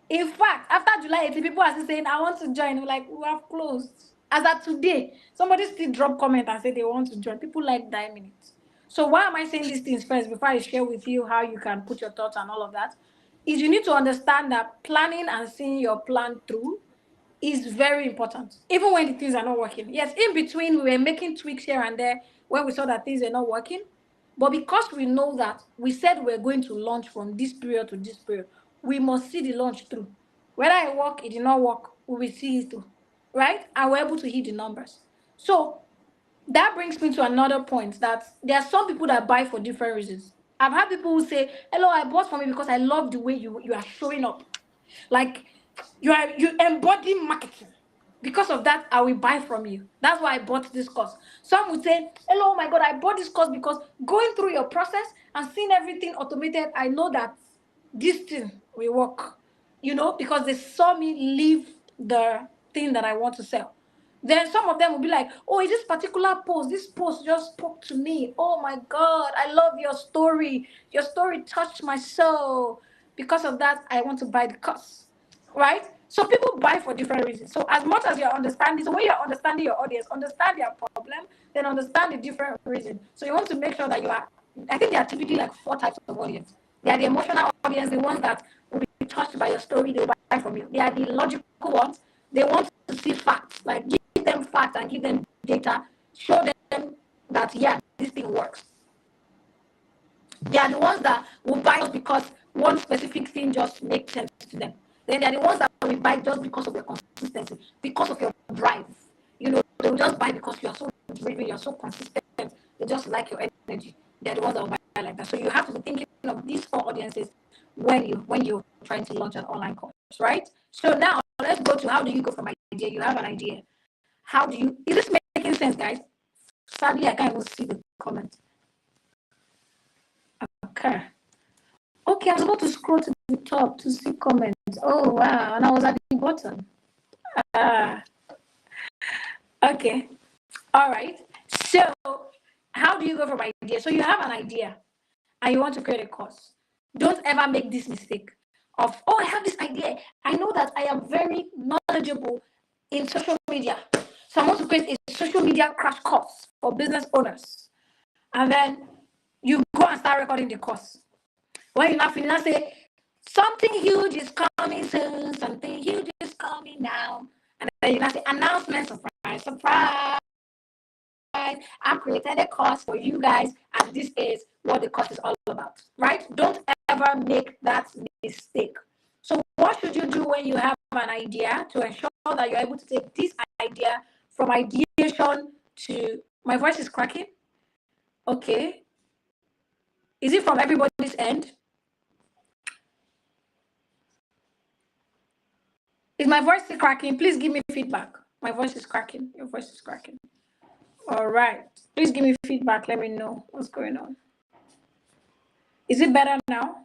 In fact, after July 18, people are still saying, I want to join. We're like, we have closed. As at today, somebody still drop comment and say they want to join. People like die minutes. So why am I saying these things first before I share with you how you can put your thoughts and all of that? Is you need to understand that planning and seeing your plan through is very important, even when the things are not working. Yes, in between, we were making tweaks here and there when we saw that things were not working. But because we know that we said we're going to launch from this period to this period, we must see the launch through. Whether it work, it did not work, we will see it through, right? And we're able to hit the numbers. So that brings me to another point that there are some people that buy for different reasons. I've had people who say, hello, I bought from you because I love the way you are showing up. Like you embody marketing. Because of that, I will buy from you. That's why I bought this course. Some would say, hello, oh my God, I bought this course because going through your process and seeing everything automated, I know that this thing will work. Because they saw me leave the thing that I want to sell. Then some of them will be like, oh, is this particular post? This post just spoke to me. Oh my God, I love your story. Your story touched my soul. Because of that, I want to buy the course. Right? So people buy for different reasons. So as much as you're understanding, so when you're understanding your audience, understand their problem, then understand the different reasons. So you want to make sure that I think there are typically like 4 types of audience. They are the emotional audience, the ones that will be touched by your story, they will buy from you. They are the logical ones. They want to see facts, like give them facts and give them data, show them that, yeah, this thing works. They are the ones that will buy us because one specific thing just makes sense to them. Then they are the ones that will buy just because of your consistency, because of your drive. They will just buy because you are so driven, you are so consistent. They just like your energy. They are the ones that will buy like that. So you have to be thinking of these 4 audiences when you're trying to launch an online course, right? So now let's go to how do you go from idea? You have an idea. Is this making sense, guys? Sadly, I can't even see the comment. Okay. Okay, I was about to scroll to the top to see comments. Oh, wow. And I was at the bottom. Okay. All right. So, how do you go from idea? So, you have an idea and you want to create a course. Don't ever make this mistake of, oh, I have this idea. I know that I am very knowledgeable in social media. So, I want to create a social media crash course for business owners. And then you go and start recording the course. When you now finish, say, something huge is coming soon, something huge is coming now. And then you now say, announcement, surprise, surprise. I've created a course for you guys, and this is what the course is all about, right? Don't ever make that mistake. So what should you do when you have an idea to ensure that you're able to take this idea from ideation to, my voice is cracking? Okay. Is it from everybody's end? Is my voice still cracking? Please give me feedback. My voice is cracking. Your voice is cracking. All right. Please give me feedback. Let me know what's going on. Is it better now?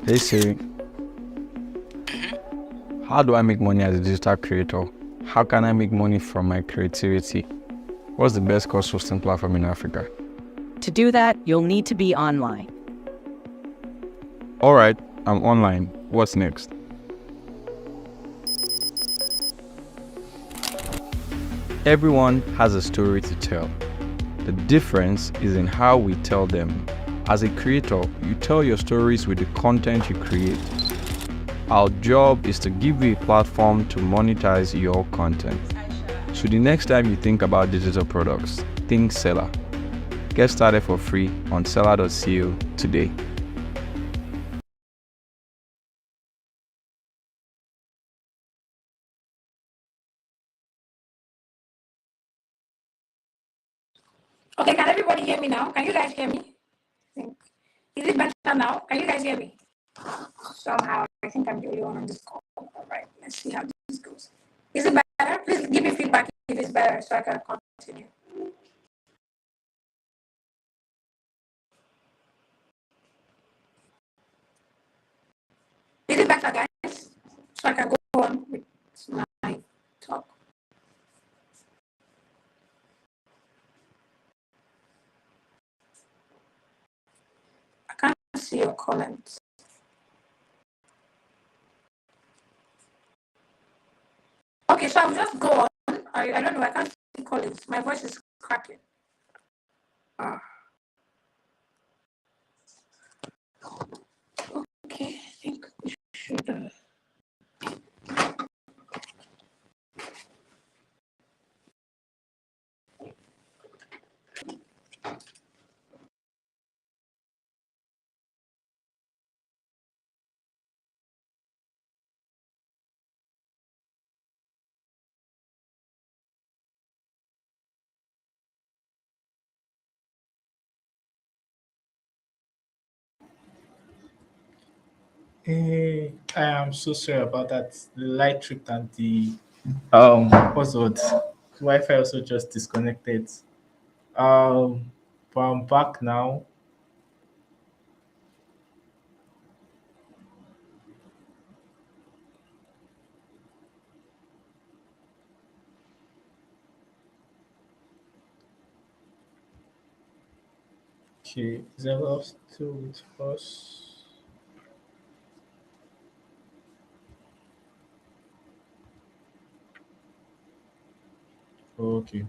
Hey Siri, how do I make money as a digital creator? How can I make money from my creativity? What's the best course hosting platform in Africa? To do that, you'll need to be online. All right, I'm online. What's next? Everyone has a story to tell. The difference is in how we tell them. As a creator, you tell your stories with the content you create. Our job is to give you a platform to monetize your content. So the next time you think about digital products, think Sellar. Get started for free on sellar.co today. Okay, can everybody hear me now? Can you guys hear me? Is it better now? Can you guys hear me? Somehow, I think I'm the only one on this call. All right, let's see how this goes. Is it better? Please give me feedback if it's better so I can continue. Is it better, guys? So I can go on with my talk. I can't see your comments. Okay, so I'll just go on. I don't know. I can't see comments. My voice is cracking. Okay, I think we should. I am so sorry about that. The light tripped and the what's the word? Wi-Fi also just disconnected. But I'm back now. Okay, is everyone still with us? Okay.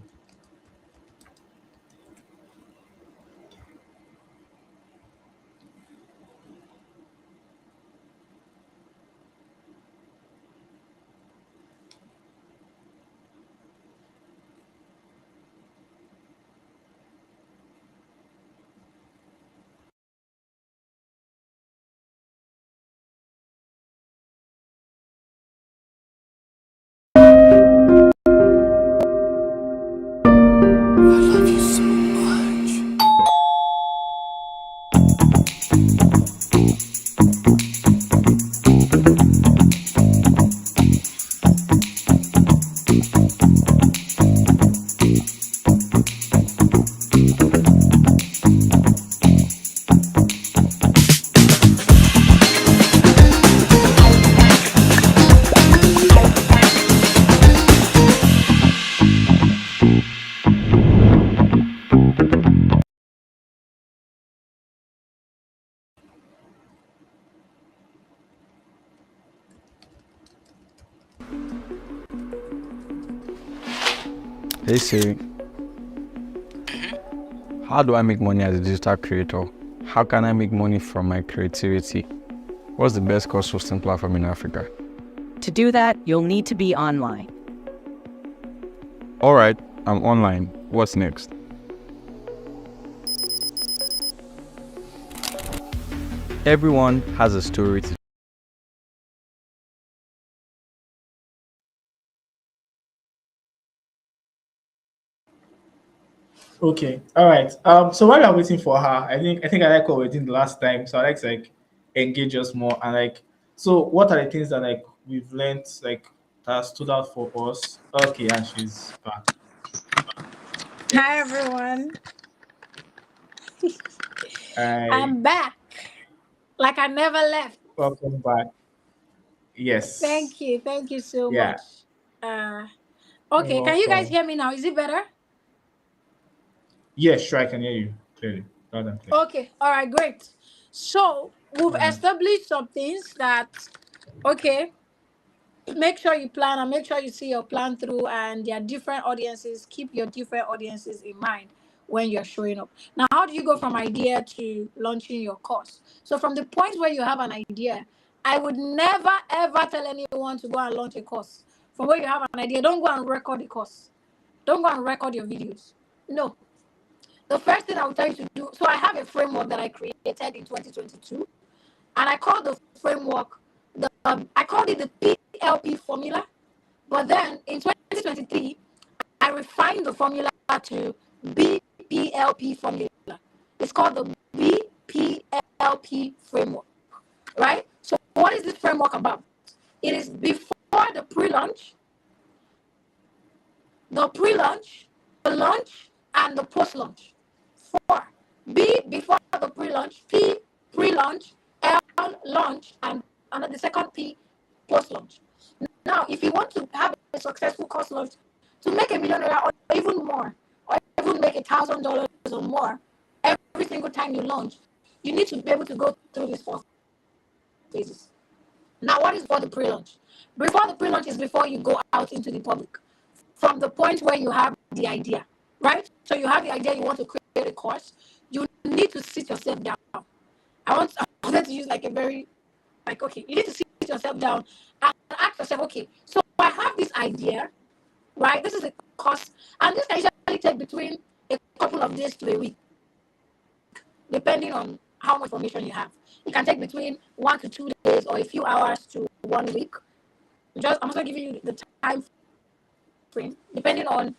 Hey Siri, how do I make money as a digital creator? How can I make money from my creativity? What's the best course hosting platform in Africa? To do that, you'll need to be online. All right, I'm online. What's next? Everyone has a story to Okay. All right. So while we're waiting for her, I think I like what we did the last time. So I like to like engage us more and like. So what are the things that like we've learned like that stood out for us? Okay, and she's back. Hi everyone. I I'm back. Like I never left. welcome back. Yes. Thank you. Thank you so Yeah. much. Uh You're okay, can you guys welcome. hear me now? Is it better? Yes, sure. I can hear you clearly, loud and clear. Okay, all right, great. So we've All right. established some things that okay, make sure you plan and make sure you see your plan through, and there are different audiences. Keep your different audiences in mind when you're showing up. Now, how do you go from idea to launching your course? So from the point where you have an idea, I would never ever tell anyone to go and launch a course. From where you have an idea, don't go and record the course. Don't go and record your videos. No. The first thing I will tell you to do, so I have a framework that I created in 2022, and I called the framework I called it the BPLP formula. But then in 2023, I refined the formula to BPLP formula. It's called the BPLP framework, right? So what is this framework about? It is before the pre-launch, the launch, and the post-launch. Four. B before the pre-launch, P pre-launch, L launch, and the second P post-launch. Now, if you want to have a successful course launch to make $1,000,000 or even more, or even make $1,000 or more every single time you launch, you need to be able to go through these four phases. Now, what is for the pre-launch? Before the pre-launch is before you go out into the public. From the point where you have the idea, right? So you have the idea you want to create a course, you need to sit yourself down. I want to use like a very okay, you need to sit yourself down and ask yourself, okay, so I have this idea, right? This is a course, and this can usually take between a couple of days to a week, depending on how much information you have. It can take between 1 to 2 days or a few hours to 1 week. I'm also giving you the time frame, depending on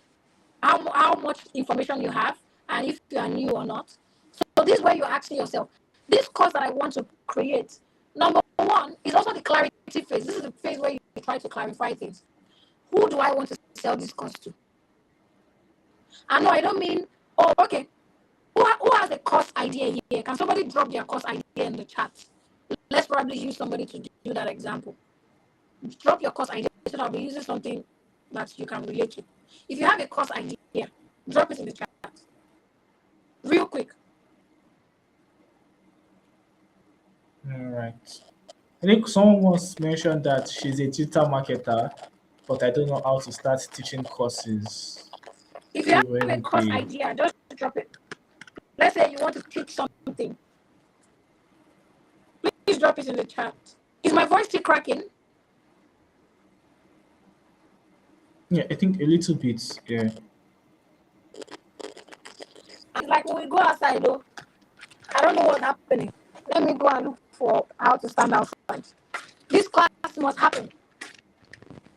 how much information you have and if you are new or not. So this is where you're asking yourself, this course that I want to create, number one, one is also the clarity phase. This is the phase where you try to clarify things. Who do I want to sell this course to? And no, I don't mean, oh, okay. Who has a course idea here? Can somebody drop their course idea in the chat? Let's probably use somebody to do that example. Drop your course idea so that I'll be using something that you can relate to. If you have a course idea, drop it in the chat. Real quick. All right. I think someone once mentioned that she's a digital marketer, but I don't know how to start teaching courses. If you have a When course they idea, just drop it. Let's say you want to teach something. Please drop it in the chat. Is my voice still cracking? Yeah, I think a little bit. Yeah. Like when we go outside though, I don't know what's happening. Let me go and look for how to stand outside. This class must happen.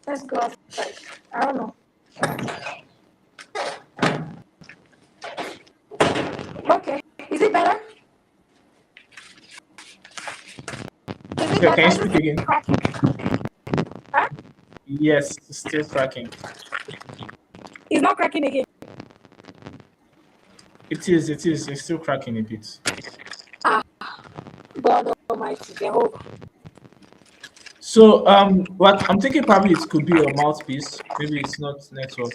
Let's go outside. I don't know. Okay. Is it better? Is it Yeah, better? can you speak again? Cracking. Huh? Yes, it's still cracking. It's not cracking again. It is. It's still cracking a bit. God Almighty, Jehovah. So what I'm thinking probably it could be your mouthpiece. Maybe it's not network.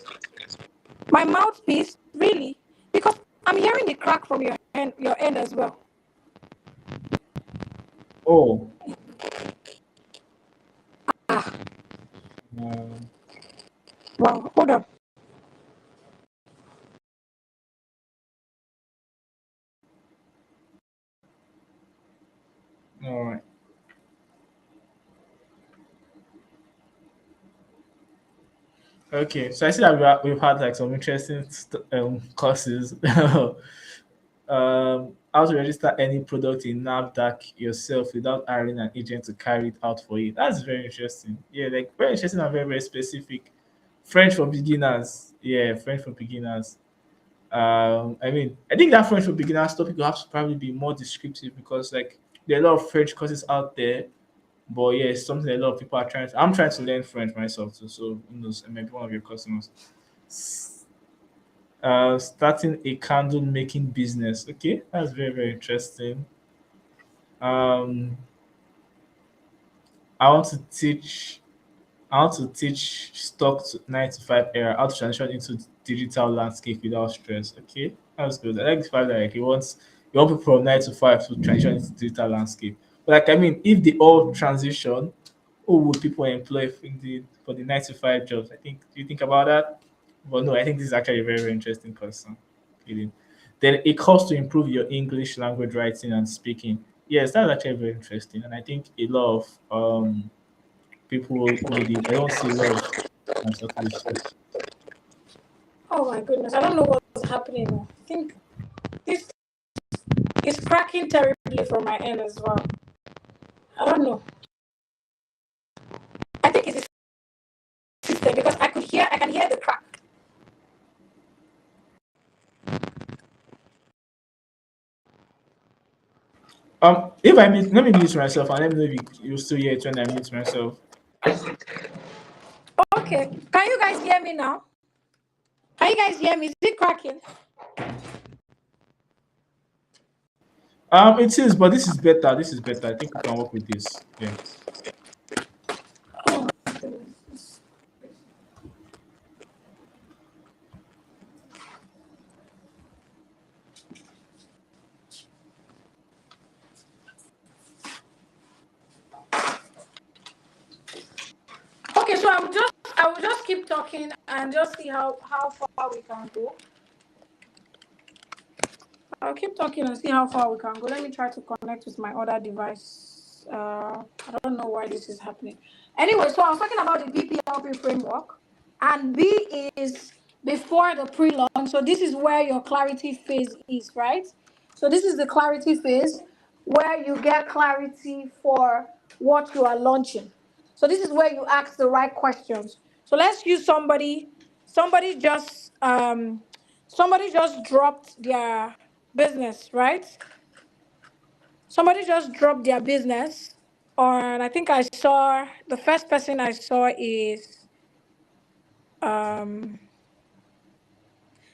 My mouthpiece, really? Because I'm hearing the crack from your end as well. Oh. Well, hold on. All right. Okay, so I see that we've had like some interesting courses. How to register any product in NAVDAC yourself without hiring an agent to carry it out for you. That's very interesting. Yeah, like very interesting and very, very specific. French for beginners. Yeah, French for beginners. I mean, I think that French for beginners topic will have to probably be more descriptive because like there are a lot of French courses out there. But yeah, it's something a lot of people are trying to. I'm trying to learn French myself too, so who knows, I might be one of your customers. Starting a candle making business. Okay, that's very, very interesting. Um, I want to teach. I want to teach stock to 9 to 5 era how to transition into digital landscape without stress. Okay, that's good. I like the fact that like you want people from 9 to 5 to transition into digital landscape. But like I mean, if they all transition, who would people employ for the 9 to 5 jobs? I think. Do you think about that? But no, I think this is actually a very, very interesting question. Feeling. Then it costs to improve your English language writing and speaking. Yes, that's actually very interesting, and I think a lot of people need it. I don't see a lot of consultation. Oh my goodness, I don't know what's happening. I think this is cracking terribly from my end as well. I don't know. I think it's a system because I can hear the crack. If I mute, let me mute myself and let me know if you still hear it when I mute myself. Okay, can you guys hear me now? Can you guys hear me? Is it cracking? It is, but this is better. This is better. I think we can work with this. Yeah. Oh my goodness. Okay, so I will just keep talking and just see how far we can go. I'll keep talking and see how far we can go. Let me try to connect with my other device. I don't know why this is happening. Anyway, so I was talking about the BPLP framework, and B is before the pre-launch. So this is where your clarity phase is, right? So this is the clarity phase where you get clarity for what you are launching. So this is where you ask the right questions. So let's use somebody. Somebody just somebody just dropped their business, right? Somebody just dropped their business on, I think I saw the first person I saw is um,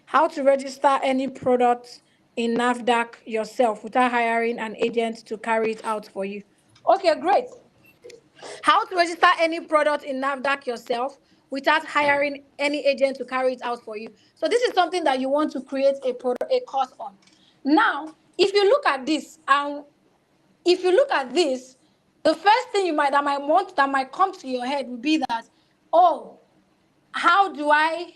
how to register any product in NAFDAC yourself without hiring an agent to carry it out for you. Okay, great. How to register any product in NAFDAC yourself without hiring any agent to carry it out for you. So this is something that you want to create a course on. Now, if you look at this, the first thing that might come to your head would be that, oh, how do I,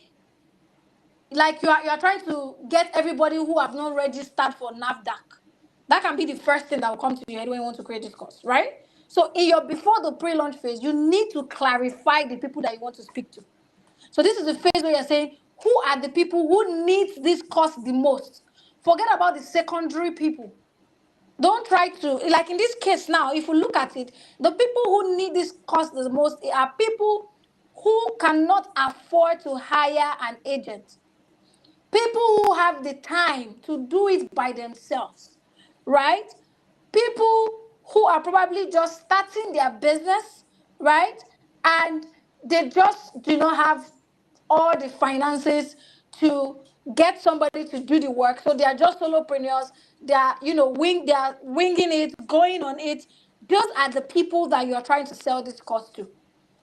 like, you are trying to get everybody who have not registered for NAFDAC. That can be the first thing that will come to your head when you want to create this course, right? So in your before the pre-launch phase, you need to clarify the people that you want to speak to. So this is the phase where you're saying, who are the people who need this course the most? Forget about the secondary people. Don't try to, like in this case now, if you look at it, the people who need this course the most are people who cannot afford to hire an agent. People who have the time to do it by themselves, right? People who are probably just starting their business, right? And they just do not have all the finances to get somebody to do the work. So they are just solopreneurs. They are, they are winging it, going on it. Those are the people that you are trying to sell this course to.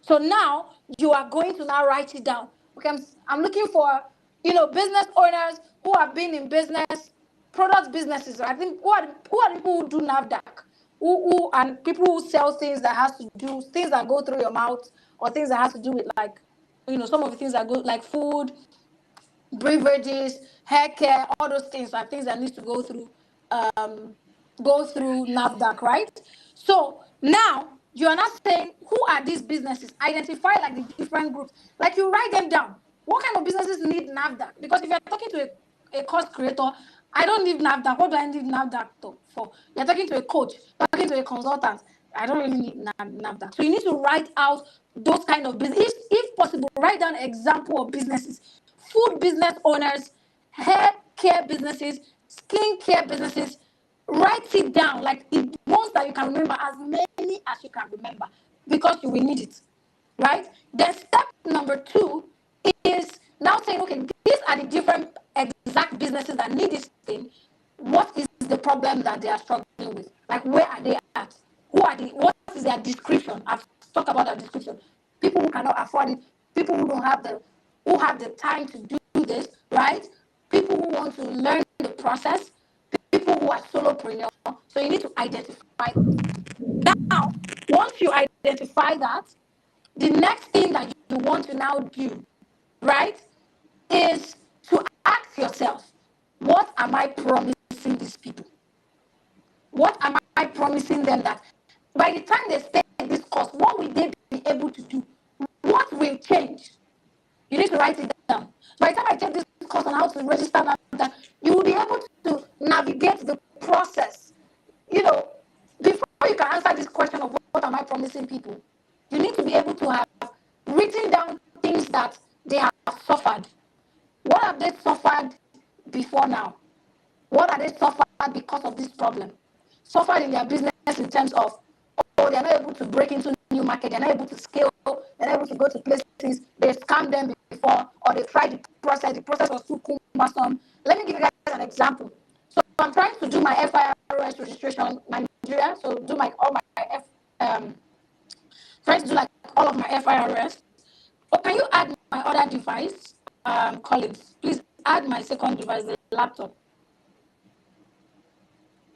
So now you are going to now write it down. Okay, I'm looking for, business owners who have been in business, product businesses. I think who are the people who do NAFDAC, who and people who sell things that has to do things that go through your mouth, or things that has to do with, like, some of the things that go like food, beverages, hair care, all those things are things that need to go through NAFDAC, right? So now you are not saying, who are these businesses? Identify like the different groups. Like, you write them down. What kind of businesses need NAFDAC? Because if you're talking to a course creator, I don't need NAFDAC. What do I need NAFDAC for? You're talking to a coach, talking to a consultant. I don't really need NAFDAC. So you need to write out those kind of business. If possible, write down an example of businesses. Food business owners, hair care businesses, skin care businesses. Write it down, like the ones that you can remember, as many as you can remember, because you will need it, right? Then step number 2 is now saying, okay, these are the different exact businesses that need this thing. What is the problem that they are struggling with? Like, where are they at? What is their description? I've talked about their description. People who cannot afford it, people who who have the time to do this, right? People who want to learn the process, people who are solopreneurs. So you need to identify that. Now, once you identify that, the next thing that you want to now do, right, is to ask yourself, what am I promising these people? What am I promising them that by the time they stay in this course, what will they be able to do? What will change? You need to write it down. By the time I take this course on how to register that, you will be able to navigate the process. Before you can answer this question of what am I promising people, you need to be able to have written down things that they have suffered. What have they suffered before now? What are they suffered because of this problem? Suffered in their business in terms of, oh, they're not able to break into new market, they're not able to scale, they're not able to go to places, they scammed them before, or they tried the process was too cumbersome. Let me give you guys an example. So I'm trying to do my FIRS registration in Nigeria, so do trying to do like all of my FIRS. But can you add my other device, Collins? Please add my second device, the laptop,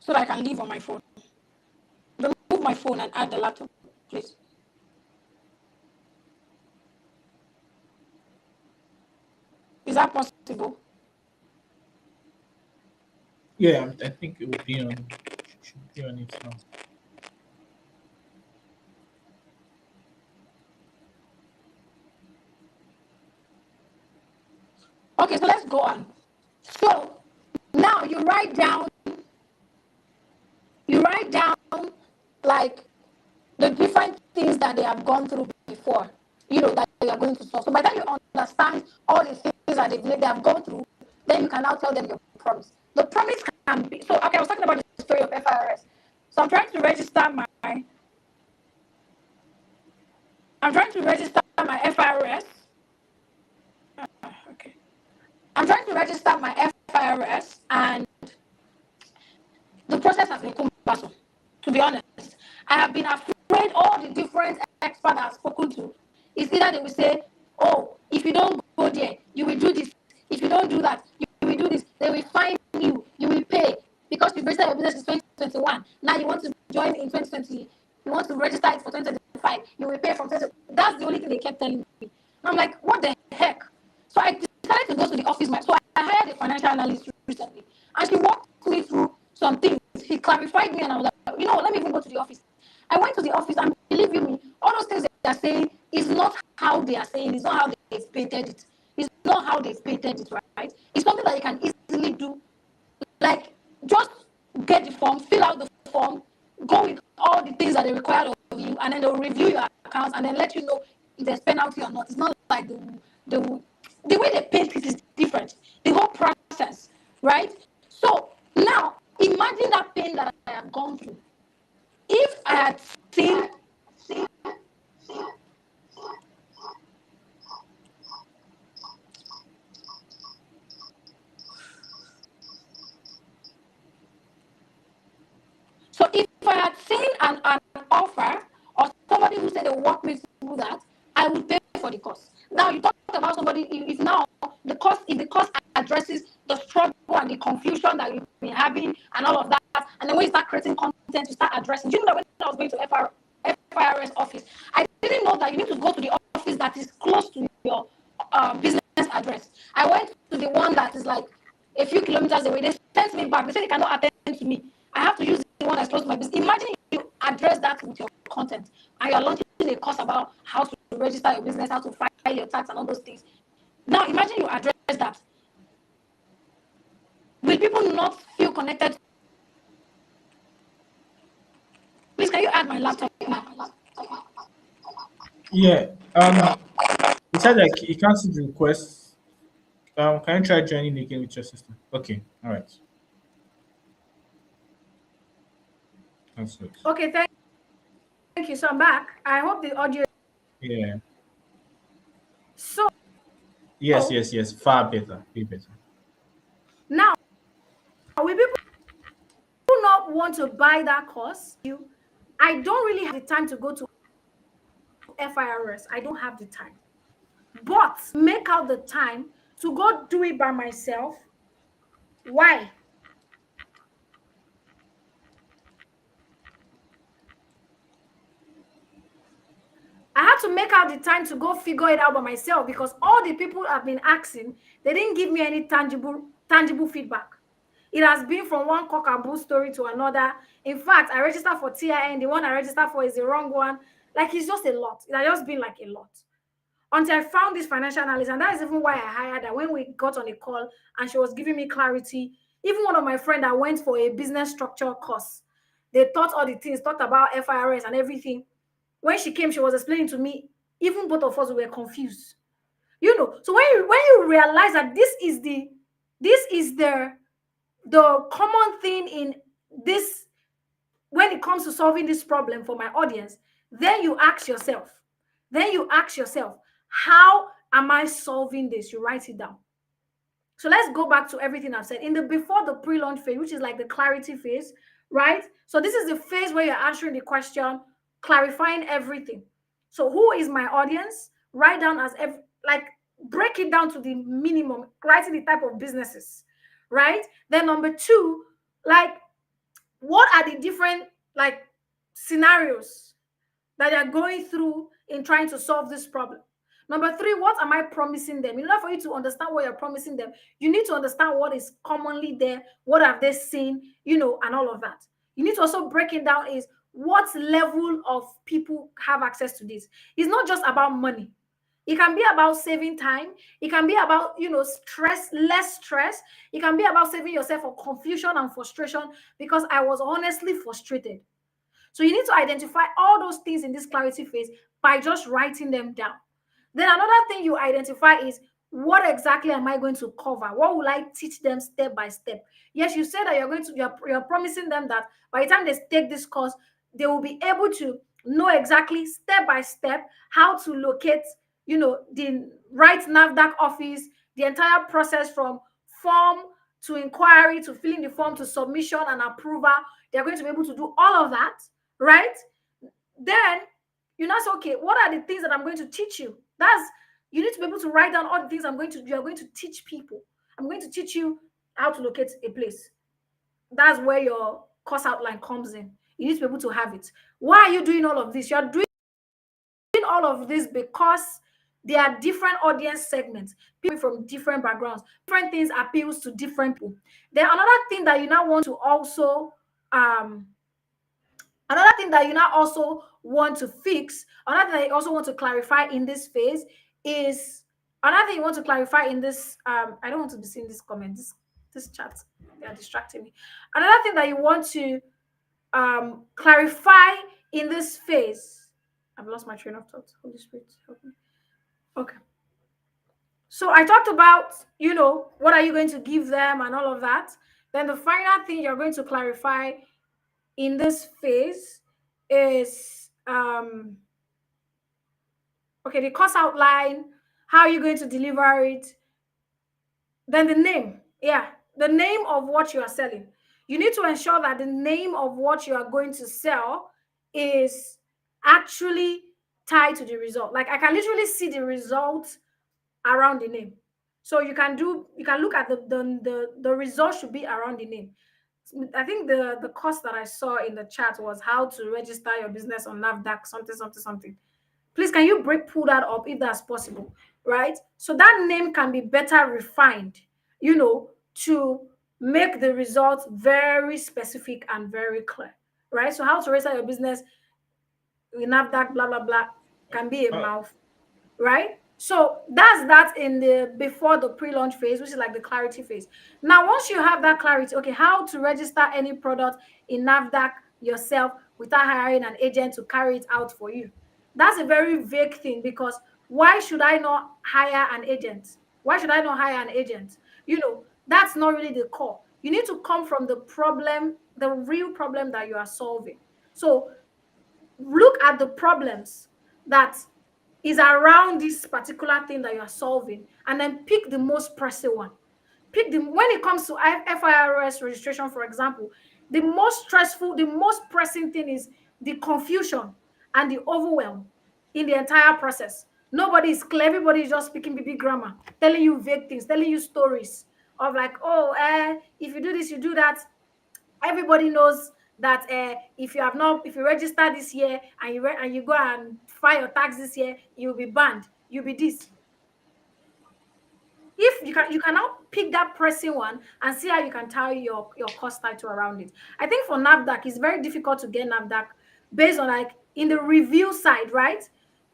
so that I can leave on my phone. Remove my phone and add the laptop, please. Is that possible? Yeah, I think it will be on. Should be on it now. Okay, so let's go on. So now you write down like the different things that they have gone through before, that you are going to solve. So by the time you understand all the things that they have gone through, then you can now tell them your promise. The promise can be, so okay, I was talking about the story of FIRS. So I'm trying to register I'm trying to register my FIRS. Okay. I'm trying to register my FIRS, and the process has been cumbersome. To be honest, I have been afraid. All the different experts I've spoken to is either they will say, "Oh, if you don't go there, you will do this. If you don't do that, you will do this. They will fine you. You will pay because you registered your business in 2021. Now you want to join in 2020. You want to register it for 2025. You will pay from 20. That's the only thing they kept telling me. I'm like, what the heck? So I decided to go to the office. So I hired a financial analyst recently, and she walked me through some things. He clarified me, and I was like, let me even go to the office. I went to the office, and believe you me, all those things they are saying is not how they are saying. It's not how they've painted it. It's not how they've painted it, right? It's something that you can easily do. Like, just get the form, fill out the form, go with all the things that they require of you, and then they'll review your accounts and then let you know if there's penalty or not. It's not like the way they paint it is different. The whole process, right? So now imagine that pain that I have gone through. If I had seen So if I had seen an offer or somebody who said they will walk me through that, I would pay for the cost. Now you talked about somebody, if now the cost addresses the struggle and the confusion that you've been having and all of that, and then when you start creating content, you start addressing. Do you know that when I was going to FIRS office, I didn't know that you need to go to the office that is close to your business address. I went to the one that is like a few kilometers away. They sent me back. They said they cannot attend to me. I have to use the one that's close to my business. Imagine you address that with your content and you're launching a course about how to register your business, how to file your tax, and all those things. Now, imagine you address that. Will people not feel connected? Please, can you add my laptop? Yeah. He said like he can't see the request. Can you try joining again with your system? Okay. All right. That's good. Okay, thank you. So I'm back. I hope the audio. Yeah. So Yes. Far better. Way better. now, will people not want to buy that course? I don't really have the time to go to FIRS. I don't have the time. But make out the time to go do it by myself. Why? I had to make out the time to go figure it out by myself because all the people I've been asking, they didn't give me any tangible feedback. It has been from one cockaboo story to another. In fact, I registered for TIN. The one I registered for is the wrong one. Like, it's just a lot. It has just been like a lot. Until I found this financial analyst, and that is even why I hired her. When we got on a call and she was giving me clarity, even one of my friends that went for a business structure course, they taught all the things, talked about FIRS and everything. When she came, she was explaining to me, even both of us were confused. So when you realize that this is the common thing in this when it comes to solving this problem for my audience, then you ask yourself, how am I solving this? You write it down. So let's go back to everything I've said. Before the pre-launch phase, which is like the clarity phase, right? So this is the phase where you're answering the question, clarifying everything. So who is my audience? Write down break it down to the minimum, writing the type of businesses, right? Then number two, what are the different scenarios that they're going through in trying to solve this problem? Number three, what am I promising them? In order for you to understand what you're promising them, you need to understand what is commonly there, what have they seen, and all of that. You need to also break it down is what level of people have access to this. It's not just about money. It can be about saving time. It can be about, less stress. It can be about saving yourself from confusion and frustration, because I was honestly frustrated. So you need to identify all those things in this clarity phase by just writing them down. Then another thing you identify is, what exactly am I going to cover? What will I teach them step by step? Yes, you said that you're promising them that by the time they take this course, they will be able to know exactly step by step how to locate, the right NAFDAC office, the entire process from form to inquiry to filling the form to submission and approval. They're going to be able to do all of that, right? Then you now say, okay, what are the things that I'm going to teach you? You need to be able to write down all the things you're going to teach people. I'm going to teach you how to locate a place. That's where your course outline comes in. You need to be able to have it. Why are you doing all of this? You're doing all of this because there are different audience segments, people from different backgrounds, different things appeals to different people. Then another thing that you now want to also another thing that you now also want to fix, another thing that you also want to clarify in this phase is another thing you want to clarify in this. I don't want to be seeing this comment, this chat. They are distracting me. Another thing that you want to clarify in this phase. I've lost my train of thought. Holy Spirit, help me. Okay. So I talked about, what are you going to give them and all of that. Then the final thing you're going to clarify in this phase is okay, the course outline, how are you going to deliver it, then the name. Yeah, the name of what you are selling. You need to ensure that the name of what you are going to sell is actually tied to the result. Like I can literally see the result around the name. So you can look at the result should be around the name. I think the course that I saw in the chat was how to register your business on NAFDAC, something, something, something. Please, can you pull that up if that's possible, right? So that name can be better refined, to make the results very specific and very clear, right? So how to register your business in NAFDAC, blah, blah, blah, can be a mouth, right? So that's that in the before the pre-launch phase, which is like the clarity phase. Now, once you have that clarity, okay, how to register any product in NAFDAC yourself without hiring an agent to carry it out for you. That's a very vague thing because why should I not hire an agent? Why should I not hire an agent? That's not really the core. You need to come from the problem, the real problem that you are solving. So look at the problems that is around this particular thing that you are solving, and then pick the most pressing one. When it comes to FIRS registration, for example, the most stressful, the most pressing thing is the confusion and the overwhelm in the entire process. Nobody is clear. Everybody is just speaking BB grammar, telling you vague things, telling you stories of like, oh, if you do this, you do that. Everybody knows that if you register this year and you go and file your tax this year, you'll be banned. You'll be this. If you can now pick that pressing one and see how you can tie your cost title around it. I think for NAFDAC, it's very difficult to get NAFDAC based on like in the review side, right?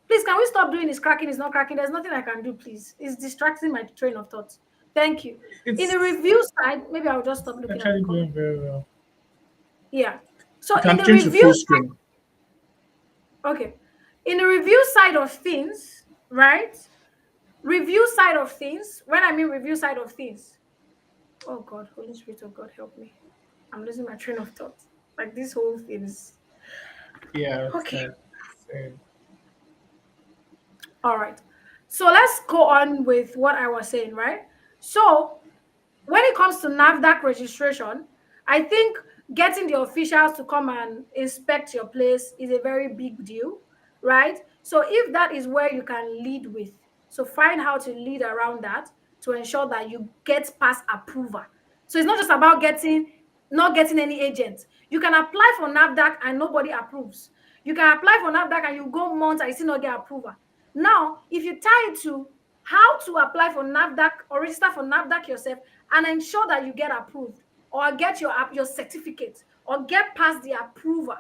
Please, can we stop doing this cracking? It's not cracking. There's nothing I can do, please. It's distracting my train of thought. Thank you. In the review side, maybe I'll just stop looking at Actually the going comment. very well. Yeah. So You in can the change to review full side, screen. okay. In the review side of things, right? Review side of things, when I mean review side of things, oh God, Holy Spirit of God, help me. I'm losing my train of thought. Like this whole thing is Yeah. okay. Same. All right. So let's go on with what I was saying, right? So when it comes to NAFDAC registration, I think getting the officials to come and inspect your place is a very big deal, right? So if that is where you can lead with, so find how to lead around that to ensure that you get past approval. So it's not just about not getting any agent. You can apply for NAFDAC and nobody approves. You can apply for NAFDAC and you go months and you still not get approval. Now, if you tie it to how to apply for NAFDAC or register for NAFDAC yourself and ensure that you get approved or get your certificate or get past the approval,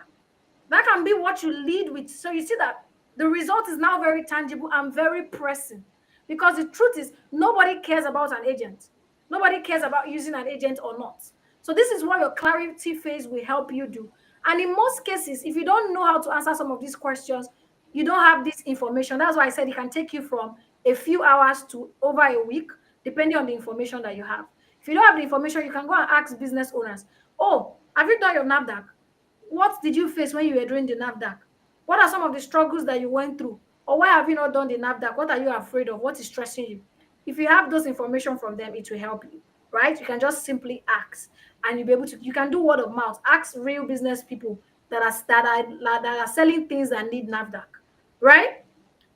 that can be what you lead with. So you see that the result is now very tangible and very pressing, because the truth is nobody cares about an agent. Nobody cares about using an agent or not. So this is what your clarity phase will help you do. And in most cases, if you don't know how to answer some of these questions, you don't have this information. That's why I said it can take you from a few hours to over a week, depending on the information that you have. If you don't have the information, you can go and ask business owners, oh, have you done your NAFDAC? What did you face when you were doing the NAFDAC? What are some of the struggles that you went through? Or why have you not done the NAFDAC? What are you afraid of? What is stressing you? If you have those information from them, it will help you, right? You can just simply ask, and you'll be able to. You can do word of mouth. Ask real business people that are selling things that need NAFDAC, right?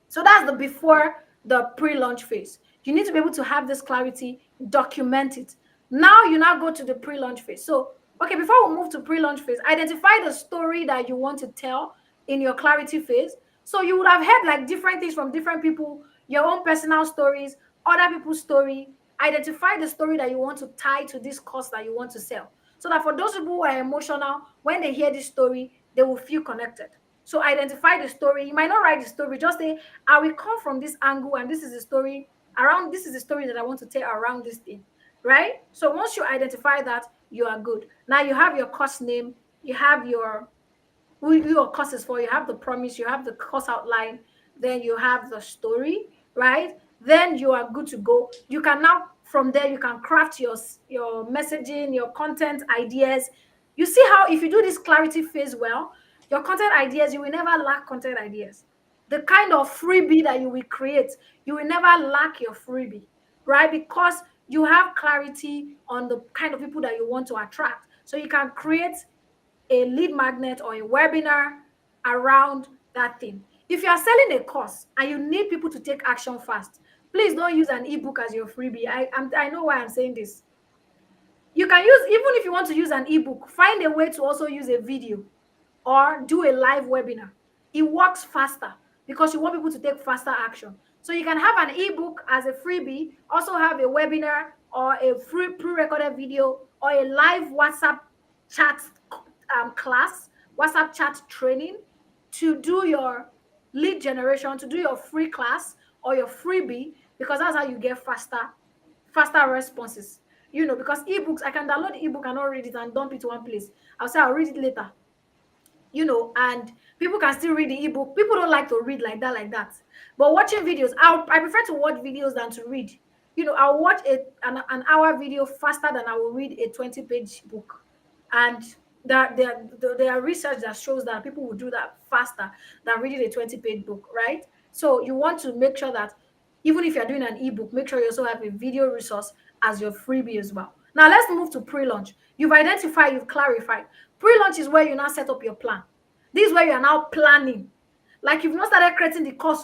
So that's the before the pre-launch phase. You need to be able to have this clarity, document it. Now you now go to the pre-launch phase. So, okay, before we move to pre-launch phase, identify the story that you want to tell in your clarity phase. So you would have heard like different things from different people, your own personal stories, other people's story. Identify the story that you want to tie to this course that you want to sell. So that for those people who are emotional, when they hear this story, they will feel connected. So identify the story. You might not write the story, just say, I will come from this angle, and this is the story around, this is the story that I want to tell around this thing, right? So once you identify that, you are good. Now you have your course name, you have who your course is for, you have the promise, you have the course outline, then you have the story, right? Then you are good to go. You can now, from there, you can craft your messaging, your content ideas. You see how if you do this clarity phase well, your content ideas, you will never lack content ideas. The kind of freebie that you will create, you will never lack your freebie, right? Because you have clarity on the kind of people that you want to attract. So you can create a lead magnet or a webinar around that thing. If you are selling a course and you need people to take action fast, please don't use an ebook as your freebie. I know why I'm saying this. You can use, even if you want to use an ebook, find a way to also use a video or do a live webinar. It works faster because you want people to take faster action. So you can have an ebook as a freebie, also have a webinar or a free pre-recorded video or a live WhatsApp chat class, WhatsApp chat training to do your lead generation, to do your free class or your freebie, because that's how you get faster responses. Because ebooks, I can download the ebook and not read it and dump it to one place. I'll say I'll read it later. And people can still read the ebook. People don't like to read like that. But watching videos, I prefer to watch videos than to read. I'll watch an hour video faster than I will read a 20-page book. And there are research that shows that people will do that faster than reading a 20-page book, right? So you want to make sure that even if you're doing an ebook, make sure you also have a video resource as your freebie as well. Now let's move to pre-launch. You've identified, you've clarified. Pre-launch is where you now set up your plan. This is where you are now planning. Like you've not started creating the course.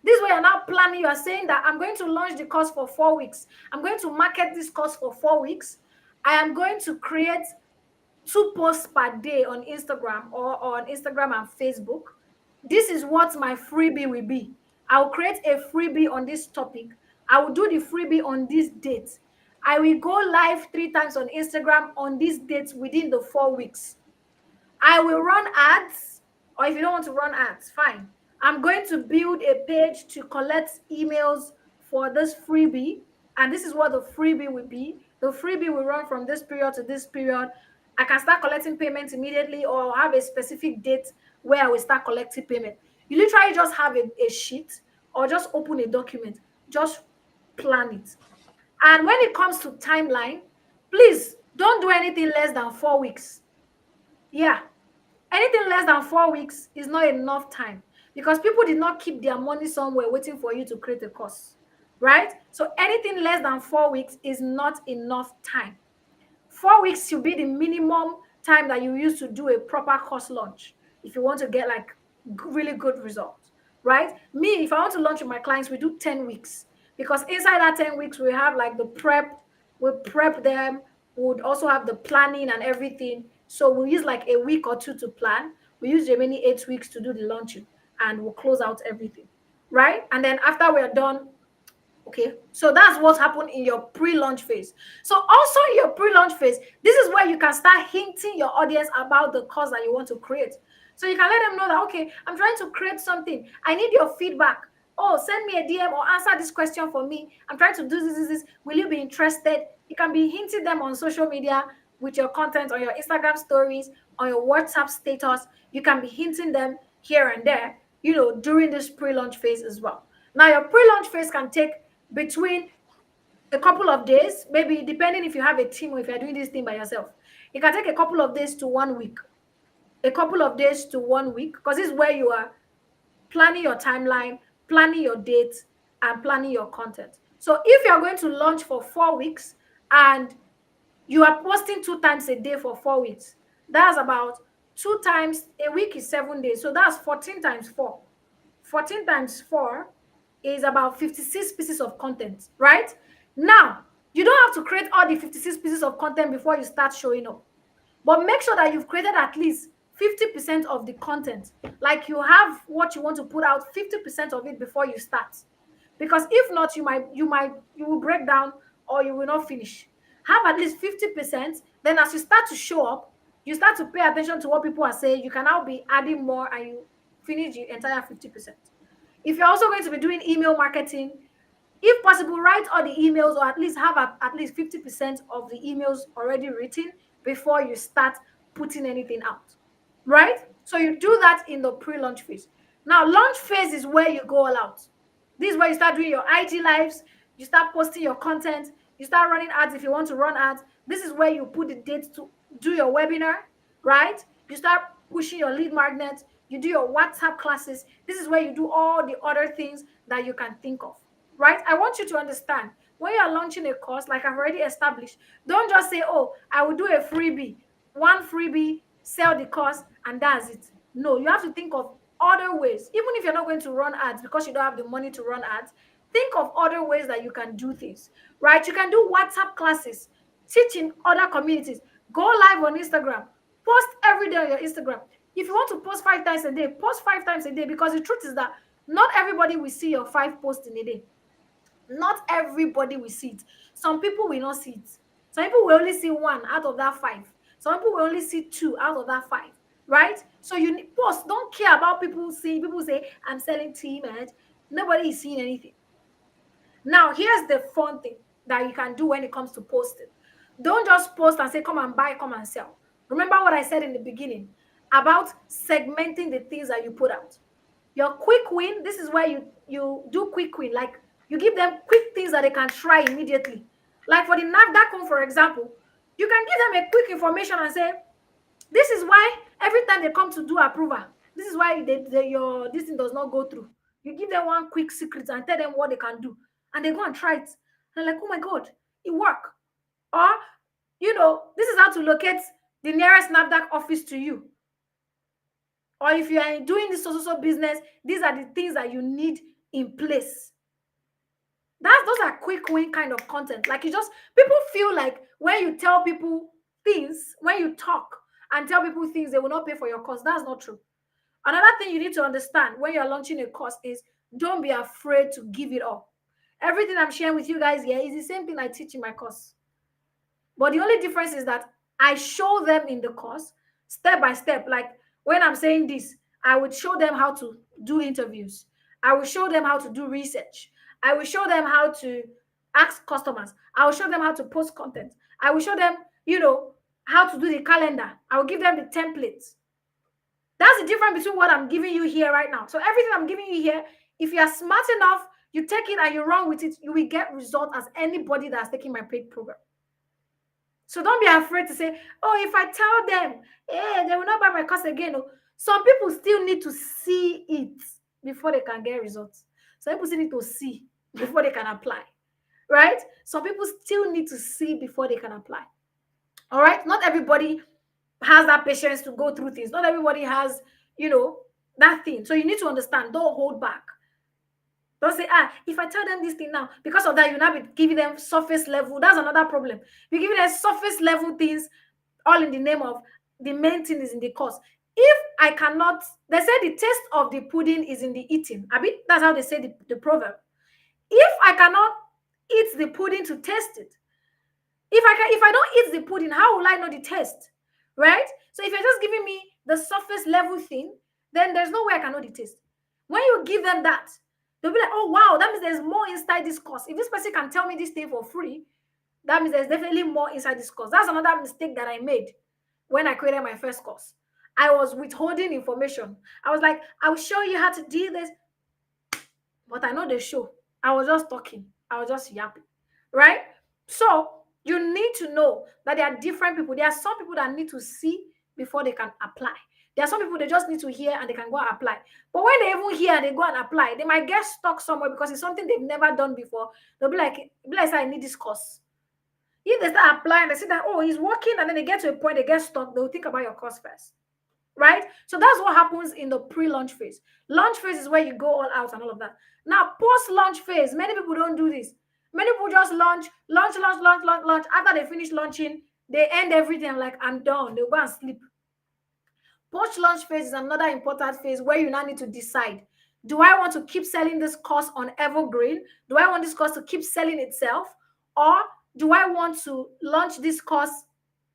This is where you're now planning. You are saying that I'm going to launch the course for 4 weeks. I'm going to market this course for 4 weeks. I am going to create 2 posts per day on Instagram or on Instagram and Facebook. This is what my freebie will be. I'll create a freebie on this topic. I will do the freebie on this date. I will go live 3 times on Instagram on these dates within the 4 weeks. I will run ads, or if you don't want to run ads, fine. I'm going to build a page to collect emails for this freebie, and this is what the freebie will be. The freebie will run from this period to this period. I can start collecting payments immediately or have a specific date where I will start collecting payment. You literally just have a sheet or just open a document. Just plan it. And when it comes to timeline, please don't do anything less than 4 weeks. Yeah, anything less than 4 weeks is not enough time because people did not keep their money somewhere waiting for you to create a course, right? So anything less than 4 weeks is not enough time. 4 weeks should be the minimum time that you use to do a proper course launch if you want to get like really good results, right? Me, if I want to launch with my clients, we do 10 weeks because inside that 10 weeks, we have like the prep, we prep them, we would also have the planning and everything. So we use like a week or 2 to plan. We use the remaining 8 weeks to do the launching and we'll close out everything, right? And then after we're done, okay, so that's what happened in your pre-launch phase. So also in your pre-launch phase, this is where you can start hinting your audience about the course that you want to create. So you can let them know that, okay, I'm trying to create something. I need your feedback. Oh, send me a DM or answer this question for me. I'm trying to do this. Will you be interested? You can be hinting them on social media with your content, on your Instagram stories, on your WhatsApp status. You can be hinting them here and there, during this pre-launch phase as well. Now, your pre-launch phase can take between a couple of days, maybe depending if you have a team or if you're doing this thing by yourself. It can take a couple of days to 1 week. a couple of days to 1 week, because this is where you are planning your timeline, planning your dates, and planning your content. So if you're going to launch for 4 weeks and you are posting 2 times a day for 4 weeks, that's about 2 times a week is 7 days. So that's 14 times 4. 14 times 4 is about 56 pieces of content, right? Now, you don't have to create all the 56 pieces of content before you start showing up. But make sure that you've created at least 50% of the content. Like you have what you want to put out, 50% of it before you start. Because if not, you will break down or you will not finish. Have at least 50%. Then as you start to show up, you start to pay attention to what people are saying. You can now be adding more and you finish the entire 50%. If you're also going to be doing email marketing, if possible, write all the emails or at least have at least 50% of the emails already written before you start putting anything out, right? So you do that in the pre-launch phase. Now, launch phase is where you go all out. This is where you start doing your IG lives, you start posting your content, you start running ads if you want to run ads. This is where you put the dates to do your webinar, right? You start pushing your lead magnet, you do your WhatsApp classes. This is where you do all the other things that you can think of, right? I want you to understand when you are launching a course, like I've already established, don't just say, oh, I will do a freebie, one freebie, sell the course, and that's it. No, you have to think of other ways. Even if you're not going to run ads because you don't have the money to run ads, think of other ways that you can do things, right? You can do WhatsApp classes, teach in other communities, go live on Instagram, post every day on your Instagram. If you want to post 5 times a day, post 5 times a day, because the truth is that not everybody will see your 5 posts in a day. Not everybody will see it. Some people will not see it. Some people will only see 1 out of that 5. Some people will only see 2 out of that 5, right? So you need post. Don't care about people seeing. People say, I'm selling tea, man. Nobody is seeing anything. Now, here's the fun thing that you can do when it comes to posting. Don't just post and say, come and buy, come and sell. Remember what I said in the beginning about segmenting the things that you put out. Your quick win, this is where you do quick win. Like you give them quick things that they can try immediately. Like for the NAFDAC one, for example, you can give them a quick information and say, this is why every time they come to do approval, this is why your this thing does not go through. You give them one quick secret and tell them what they can do, and they go and try it. And like, oh my God, it worked. Or, this is how to locate the nearest NAFDAC office to you. Or if you are doing this social business, these are the things that you need in place. Those are quick win kind of content. Like people feel like when you tell people things, when you talk and tell people things, they will not pay for your course. That's not true. Another thing you need to understand when you're launching a course is don't be afraid to give it up. Everything I'm sharing with you guys here is the same thing I teach in my course. But the only difference is that I show them in the course step by step. Like when I'm saying this, I would show them how to do interviews. I will show them how to do research. I will show them how to ask customers. I will show them how to post content. I will show them, how to do the calendar. I will give them the templates. That's the difference between what I'm giving you here right now. So everything I'm giving you here, if you are smart enough, you take it and you run with it, you will get results as anybody that's taking my paid program. So don't be afraid to say, oh, if I tell them, they will not buy my course again. No. Some people still need to see it before they can get results. Some people still need to see before they can apply, right? Some people still need to see before they can apply. All right? Not everybody has that patience to go through things. Not everybody has, that thing. So you need to understand. Don't hold back. Don't say, if I tell them this thing now, because of that, you'll not be giving them surface level. That's another problem. You're giving them surface level things, all in the name of the main thing is in the course. If I cannot, they say the taste of the pudding is in the eating. That's how they say the proverb. If I cannot eat the pudding to taste it, if I don't eat the pudding, how will I know the taste? Right? So if you're just giving me the surface level thing, then there's no way I can know the taste. When you give them that, they'll be like, oh, wow, that means there's more inside this course. If this person can tell me this thing for free, that means there's definitely more inside this course. That's another mistake that I made when I created my first course. I was withholding information. I was like, I will show you how to do this. But I know the show. I was just talking. I was just yapping. Right? So you need to know that there are different people. There are some people that need to see before they can apply. There are some people, they just need to hear and they can go and apply. But when they even hear and they go and apply, they might get stuck somewhere because it's something they've never done before. They'll be like, I need this course. If they start applying, they see that, oh, he's working, and then they get to a point, they get stuck, they'll think about your course first. Right? So that's what happens in the pre-launch phase. Launch phase is where you go all out and all of that. Now, post-launch phase, many people don't do this. Many people just launch. After they finish launching, they end everything. I'm like, I'm done. They'll go and sleep. Post-launch phase is another important phase where you now need to decide, do I want to keep selling this course on Evergreen? Do I want this course to keep selling itself? Or do I want to launch this course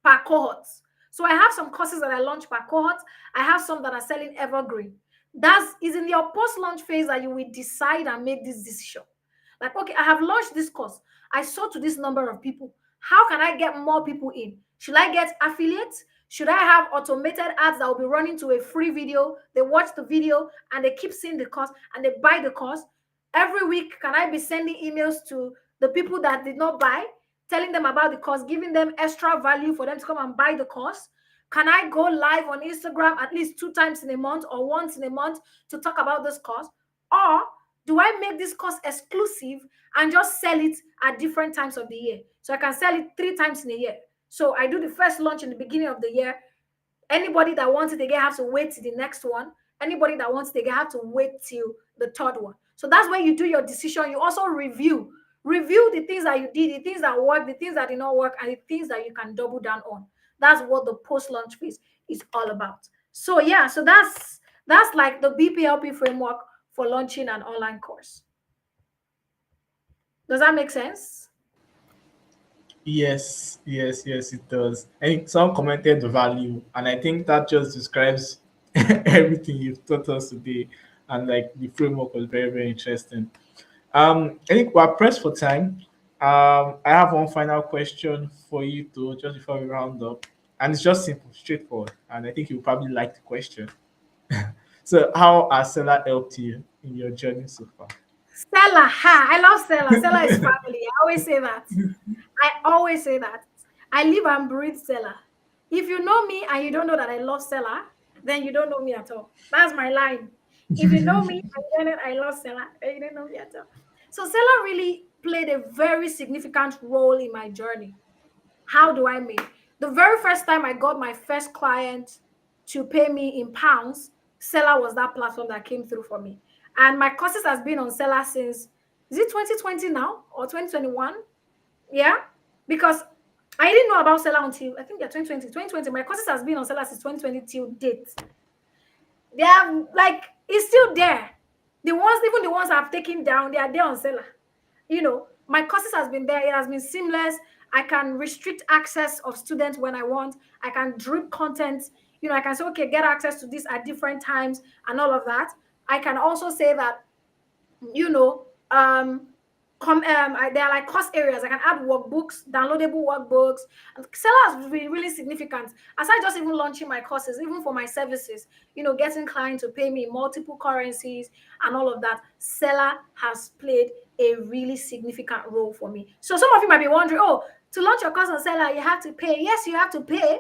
per cohort? So I have some courses that I launch per cohort. I have some that are selling Evergreen. That is in your post-launch phase that you will decide and make this decision. Like, okay, I have launched this course. I sold to this number of people. How can I get more people in? Should I get affiliates? Should I have automated ads that will be running to a free video? They watch the video and they keep seeing the course and they buy the course. Every week, can I be sending emails to the people that did not buy, telling them about the course, giving them extra value for them to come and buy the course? Can I go live on Instagram at least 2 times in a month or once in a month to talk about this course? Or do I make this course exclusive and just sell it at different times of the year? So I can sell it 3 times in a year. So I do the first launch in the beginning of the year. Anybody that wants it again has to wait till the next one. Anybody that wants it again have to wait till the 3rd one. So that's where you do your decision. You also review the things that you did, the things that work, the things that did not work, and the things that you can double down on. That's what the post-launch phase is all about. So yeah, so that's like the BPLP framework for launching an online course. Does that make sense? Yes, it does. I think someone commented the value, and I think that just describes everything you've taught us today. And like the framework was very, very interesting. I think we're pressed for time. I have one final question for you too, just before we round up, and it's just simple, straightforward, and I think you'll probably like the question. So, how has Sellar helped you in your journey so far? Sellar, I love Sellar. Sellar is family. I always say that. I live and breathe Sellar. If you know me and you don't know that I love Sellar, then you don't know me at all. That's my line. If you know me and you don't know I love Sellar, then you don't know me at all. So Sellar really played a very significant role in my journey. How do I mean? The very first time I got my first client to pay me in pounds, Sellar was that platform that came through for me. And my courses has been on Sellar since, is it 2020 now or 2021? Yeah, because I didn't know about Sellar until, I think, 2020. My courses has been on Sellar since 2020 till date. They are like, it's still there. Even the ones I've taken down, they are there on Sellar. My courses has been there. It has been seamless. I can restrict access of students when I want. I can drip content. I can say, okay, get access to this at different times and all of that. I can also say that, there are like course areas. I can add workbooks, downloadable workbooks. And Sellar has been really significant. Aside just even launching my courses, even for my services, getting clients to pay me multiple currencies and all of that, Sellar has played a really significant role for me. So some of you might be wondering, oh, to launch your course on Sellar, you have to pay. Yes, you have to pay,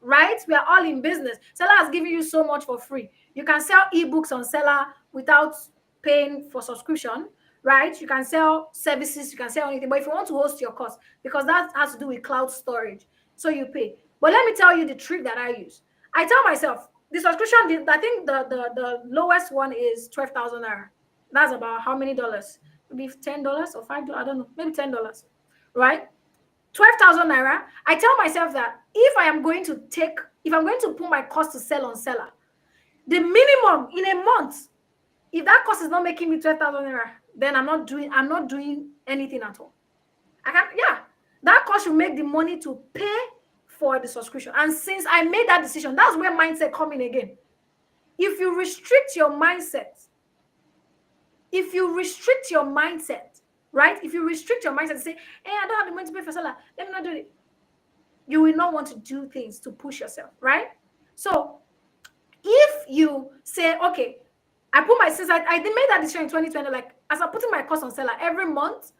right? We are all in business. Sellar has given you so much for free. You can sell ebooks on Sellar without paying for subscription, right? You can sell services, you can sell anything. But if you want to host your course, because that has to do with cloud storage, so you pay. But let me tell you the trick that I use. I tell myself, the subscription, I think the lowest one is 12,000 naira. That's about how many dollars? Maybe $10 or $5, I don't know, maybe $10, right? 12,000 naira. I tell myself that if I'm going to put my course to sell on Sellar, the minimum in a month, if that course is not making me 12,000 naira, then I'm not doing anything at all. That course should make the money to pay for the subscription. And since I made that decision, that's where mindset come in again. If you restrict your mindset, right? If you restrict your mindset and say, hey, I don't have the money to pay for Sellar, let me not do it. You will not want to do things to push yourself, right? So if you say, okay, since I made that decision in 2020, like as I'm putting my course on Sellar every month,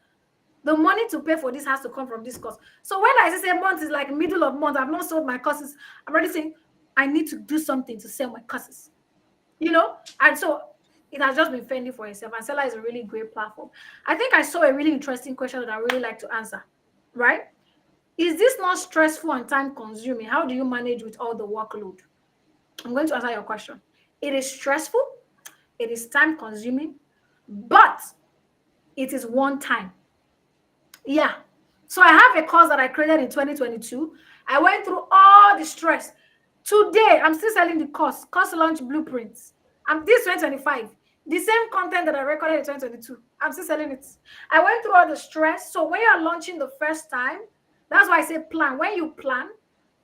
the money to pay for this has to come from this course. So when I say month is like middle of month, I've not sold my courses, I'm already saying, I need to do something to sell my courses, and so it has just been fending for itself. And Sellar is a really great platform. I think I saw a really interesting question that I really like to answer, right? Is this not stressful and time consuming? How do you manage with all the workload? I'm going to answer your question. It is stressful, it is time consuming, but it is one time. Yeah. So I have a course that I created in 2022. I went through all the stress. Today, I'm still selling the course launch blueprints. This 2025. The same content that I recorded in 2022. I'm still selling it. I went through all the stress. So when you're launching the first time, that's why I say plan. When you plan,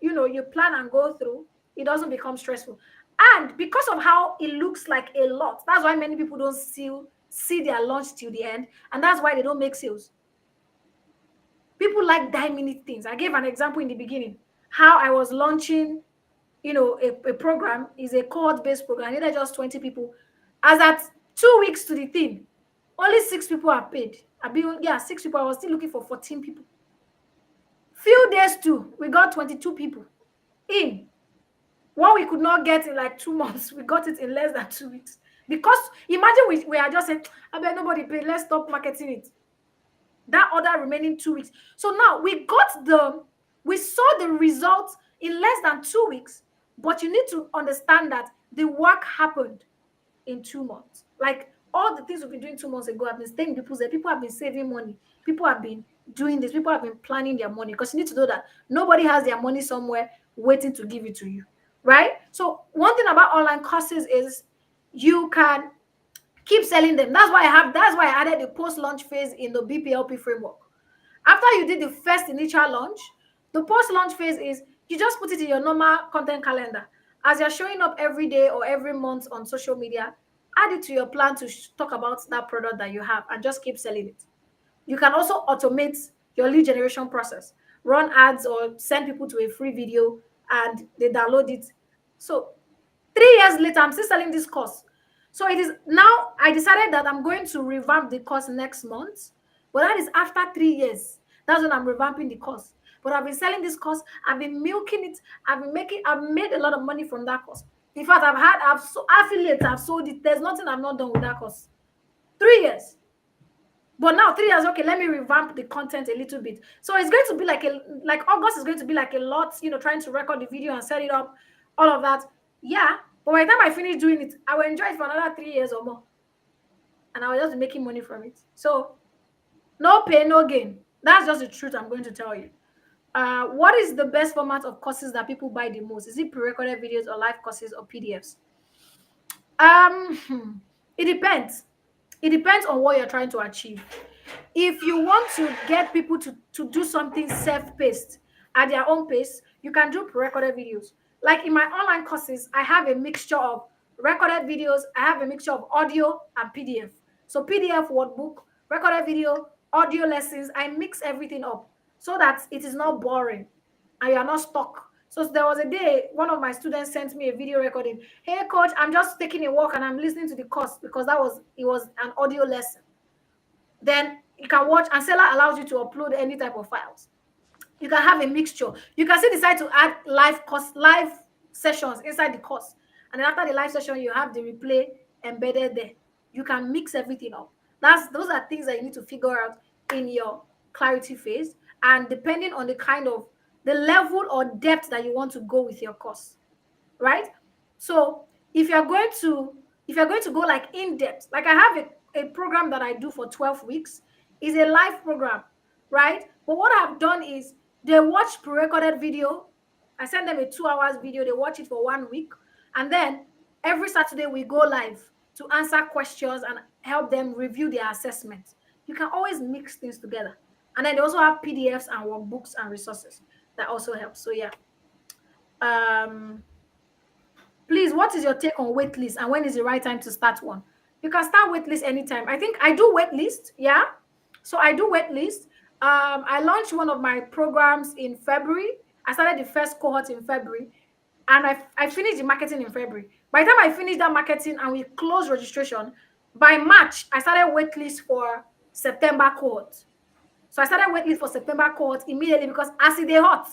you plan and go through, it doesn't become stressful. And because of how it looks like a lot, that's why many people don't see their launch till the end. And that's why they don't make sales. People like die-minute things. I gave an example in the beginning, how I was launching, a program is a cohort-based program. I needed just 20 people. As at 2 weeks to the thing, only 6 people are paid. 6 people. I was still looking for 14 people. Few days too, we got 22 people in. What we could not get in like 2 months, we got it in less than 2 weeks. Because imagine we are just saying, I bet nobody paid, let's stop marketing it. That other remaining 2 weeks. So now we saw the results in less than 2 weeks, but you need to understand that the work happened in 2 months. Like all the things we've been doing 2 months ago have been staying in people's head. People have been saving money. People have been doing this. People have been planning their money, because you need to know that nobody has their money somewhere waiting to give it to you, right? So one thing about online courses is you can keep selling them. That's why I added the post-launch phase in the BPLP framework. After you did the first initial launch, the post-launch phase is you just put it in your normal content calendar. As you're showing up every day or every month on social media, add it to your plan to talk about that product that you have and just keep selling it. You can also automate your lead generation process, run ads or send people to a free video and they download it. So 3 years later, I'm still selling this course. So it is now I decided that I'm going to revamp the course next month, but that is after 3 years. That's when I'm revamping the course. But I've been selling this course. I've been milking it. I've made a lot of money from that course. In fact, affiliates. I've sold it. There's nothing I've not done with that course. 3 years. But now 3 years, okay, let me revamp the content a little bit. So it's going to be like August is going to be like a lot, trying to record the video and set it up, all of that. Yeah. But by the time I finish doing it, I will enjoy it for another 3 years or more. And I will just be making money from it. So no pain, no gain. That's just the truth I'm going to tell you. What is the best format of courses that people buy the most? Is it pre-recorded videos or live courses or PDFs? It depends. It depends on what you're trying to achieve. If you want to get people to do something self-paced at their own pace, you can do pre-recorded videos. Like in my online courses, I have a mixture of recorded videos. I have a mixture of audio and PDF. So PDF workbook, recorded video, audio lessons, I mix everything up so that it is not boring and you are not stuck. So there was a day, one of my students sent me a video recording. Hey coach, I'm just taking a walk and I'm listening to the course, because it was an audio lesson. Then you can watch, and Sellar allows you to upload any type of files. You can have a mixture. You can still decide to add live sessions inside the course. And then after the live session, you have the replay embedded there. You can mix everything up. Those are things that you need to figure out in your clarity phase. And depending on the level or depth that you want to go with your course, right? So if you're going to go like in depth, like I have a program that I do for 12 weeks, is a live program, right? But what I've done is they watch pre-recorded video. I send them a 2 hours video. They watch it for 1 week. And then every Saturday we go live to answer questions and help them review their assessment. You can always mix things together. And then they also have PDFs and workbooks and resources that also help. So yeah. Please, what is your take on waitlist and when is the right time to start one? You can start waitlist anytime. I think I do waitlist. Yeah. So I do waitlist. I launched one of my programs in February. I started the first cohort in February, and I finished the marketing in February. By the time I finished that marketing and we closed registration, by March, I started waitlist for September cohort. So I started waitlist for September cohort immediately, because as it hot,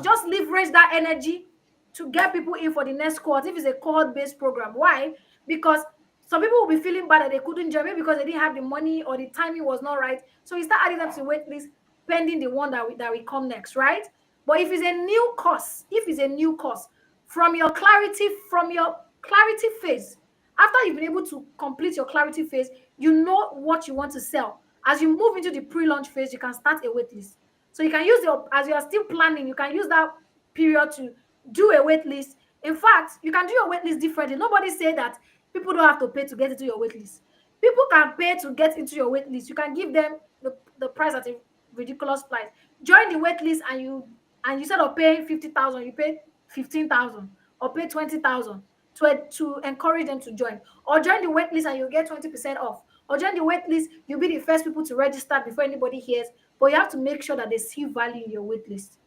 just leverage that energy to get people in for the next cohort if it's a cohort-based program. Why? Because some people will be feeling bad that they couldn't join, maybe because they didn't have the money or the timing was not right. So you start adding them to the wait list pending the one that we come next, right? But if it's a new course, from your clarity phase, after you've been able to complete your clarity phase, you know what you want to sell. As you move into the pre-launch phase, you can start a wait list. So you can use as you are still planning, you can use that period to do a wait list. In fact, you can do your wait list differently. Nobody say that people don't have to pay to get into your wait list. People can pay to get into your wait list. You can give them the price at a ridiculous price. Join the wait list and instead of paying 50,000, you pay 15,000 or pay 20,000 to encourage them to join. Or join the wait list and you get 20% off. Or join the wait list, you'll be the first people to register before anybody hears. But you have to make sure that they see value in your wait list.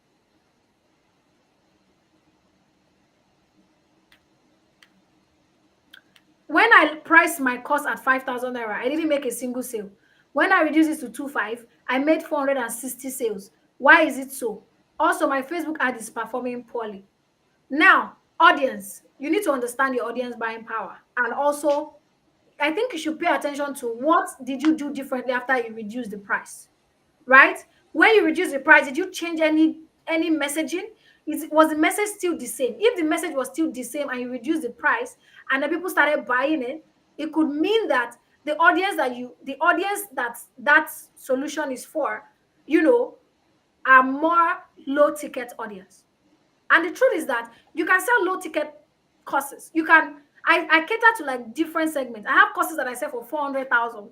When I priced my course at 5,000 naira, I didn't make a single sale. When I reduced it to 2.5, I made 460 sales. Why is it so? Also, my Facebook ad is performing poorly. Now, audience, you need to understand your audience buying power. And also, I think you should pay attention to what did you do differently after you reduced the price, right? When you reduce the price, did you change any messaging? Was the message still the same? If the message was still the same and you reduced the price and then people started buying it, it could mean that the audience that solution is for, are more low ticket audience. And the truth is that you can sell low ticket courses. I cater to like different segments. I have courses that I sell for 400,000.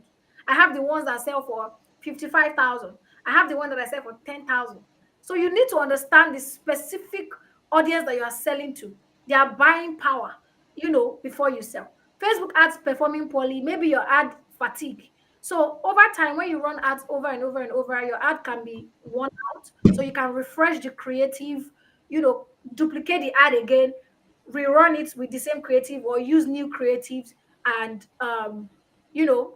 I have the ones that sell for 55,000. I have the one that I sell for 10,000. So you need to understand the specific audience that you are selling to, their buying power, before you sell. Facebook ads performing poorly, maybe your ad fatigue. So over time, when you run ads over and over and over, your ad can be worn out. So you can refresh the creative, duplicate the ad again, rerun it with the same creative or use new creatives and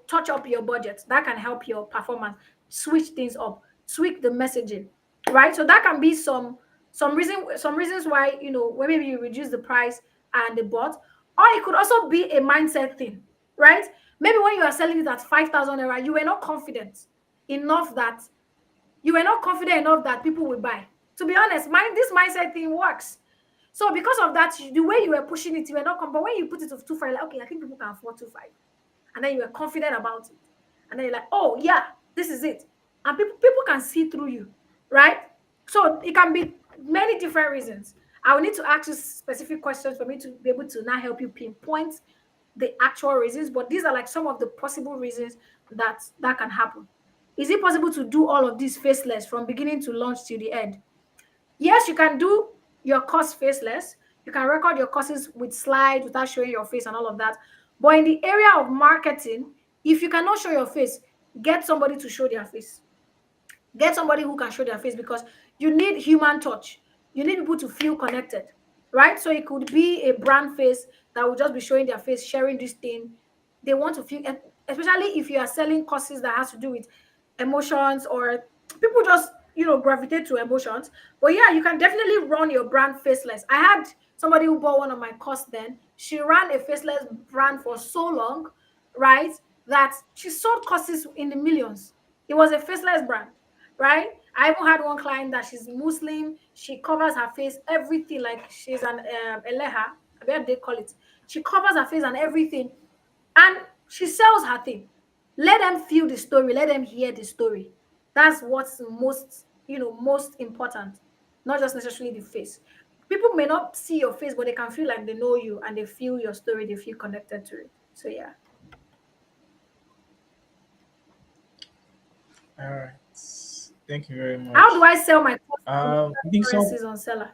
touch up your budget. That can help your performance. Switch things up, tweak the messaging, right? So that can be some reasons why where maybe you reduce the price and the bot, or it could also be a mindset thing, right? Maybe when you are selling it at 5,000 naira, you were not confident enough that people will buy. To be honest, this mindset thing works. So because of that, the way you were pushing it, you were not but when you put it to 2.5, like, okay, I think people can afford 2.5. And then you were confident about it. And then you're like, oh yeah, this is it. And people can see through you, right? So it can be many different reasons. I will need to ask you specific questions for me to be able to now help you pinpoint the actual reasons, but these are like some of the possible reasons that can happen. Is it possible to do all of these faceless from beginning to launch till the end? Yes, you can do your course faceless. You can record your courses with slides without showing your face and all of that. But in the area of marketing, if you cannot show your face, get somebody to show their face. Get somebody who can show their face because you need human touch. You need people to feel connected, right? So it could be a brand face that will just be showing their face, sharing this thing. They want to feel, especially if you are selling courses that has to do with emotions or people just, gravitate to emotions. But yeah, you can definitely run your brand faceless. I had somebody who bought one of my courses then. She ran a faceless brand for so long, right, that she sold courses in the millions. It was a faceless brand, right? I even had one client that she's Muslim. She covers her face, everything, like she's an Eleha, I bet they call it. She covers her face and everything. And she sells her thing. Let them feel the story. Let them hear the story. That's what's most important. Not just necessarily the face. People may not see your face, but they can feel like they know you and they feel your story. They feel connected to it. So yeah. All right. Thank you very much. How do I sell my course I think so. currencies on Sellar?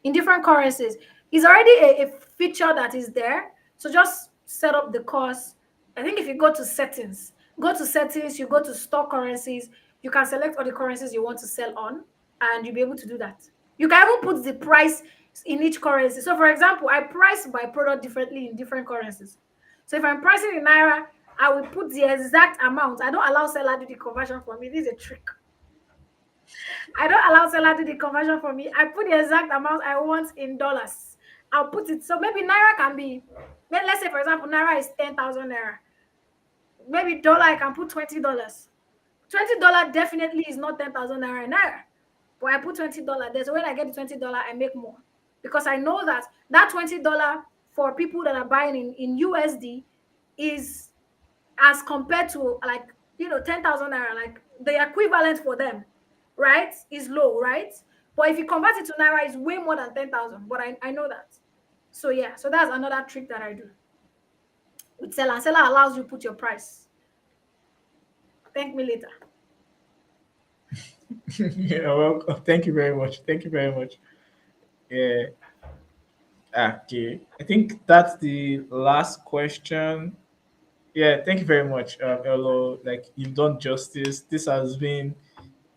In different currencies. It's already a feature that is there. So just set up the course. I think if you go to settings, you go to store currencies, you can select all the currencies you want to sell on, and you'll be able to do that. You can even put the price in each currency. So for example, I price my product differently in different currencies. So if I'm pricing in Naira, I will put the exact amount. I don't allow seller to do the conversion for me. This is a trick. I don't allow seller to do the conversion for me. I put the exact amount I want in dollars. I'll put it. So maybe naira can be, let's say for example, naira is 10,000 naira. Maybe dollar I can put $20. $20 definitely is not 10,000 naira in naira. But I put $20 there. So when I get the $20, I make more. Because I know that that $20 for people that are buying in USD is as compared to like 10,000 naira, like the equivalent for them, right, is low, right? But if you convert it to naira, it's way more than 10,000. But I know that. So yeah, so that's another trick that I do with Seller. Seller allows you put your price. Thank me later. Yeah, welcome. Thank you very much. Thank you very much. Yeah. Okay. I think that's the last question. Yeah, thank you very much, Elo. Like you've done justice. This has been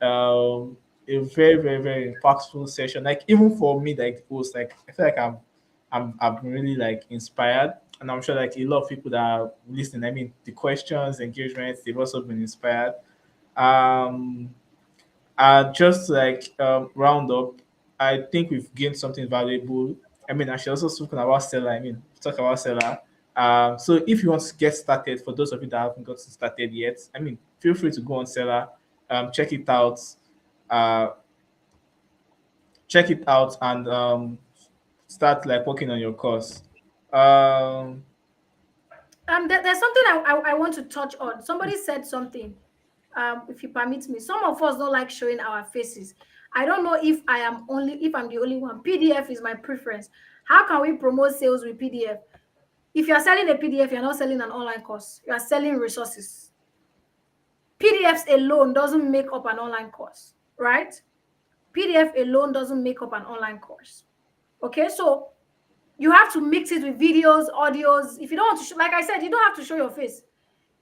a very, very, very impactful session. Like even for me, like the host, like I feel like I've been really like inspired, and I'm sure like a lot of people that are listening. I mean, the questions, engagements, they've also been inspired. Um, just to, like round up, I think we've gained something valuable. I mean, I should also spoken about Sellar. I mean, talk about Sellar. So if you want to get started, for those of you that haven't gotten started yet, I mean, feel free to go on Sellar, check it out, uh, and start like working on your course. Um, There's something I want to touch on. Somebody said something. If you permit me, some of us don't like showing our faces. I don't know if I'm the only one. PDF is my preference. How can we promote sales with PDF? If you're selling a PDF, you're not selling an online course. You are selling resources. PDFs alone doesn't make up an online course, right? PDF alone doesn't make up an online course. Okay, so you have to mix it with videos, audios. If you don't want to, like I said, you don't have to show your face.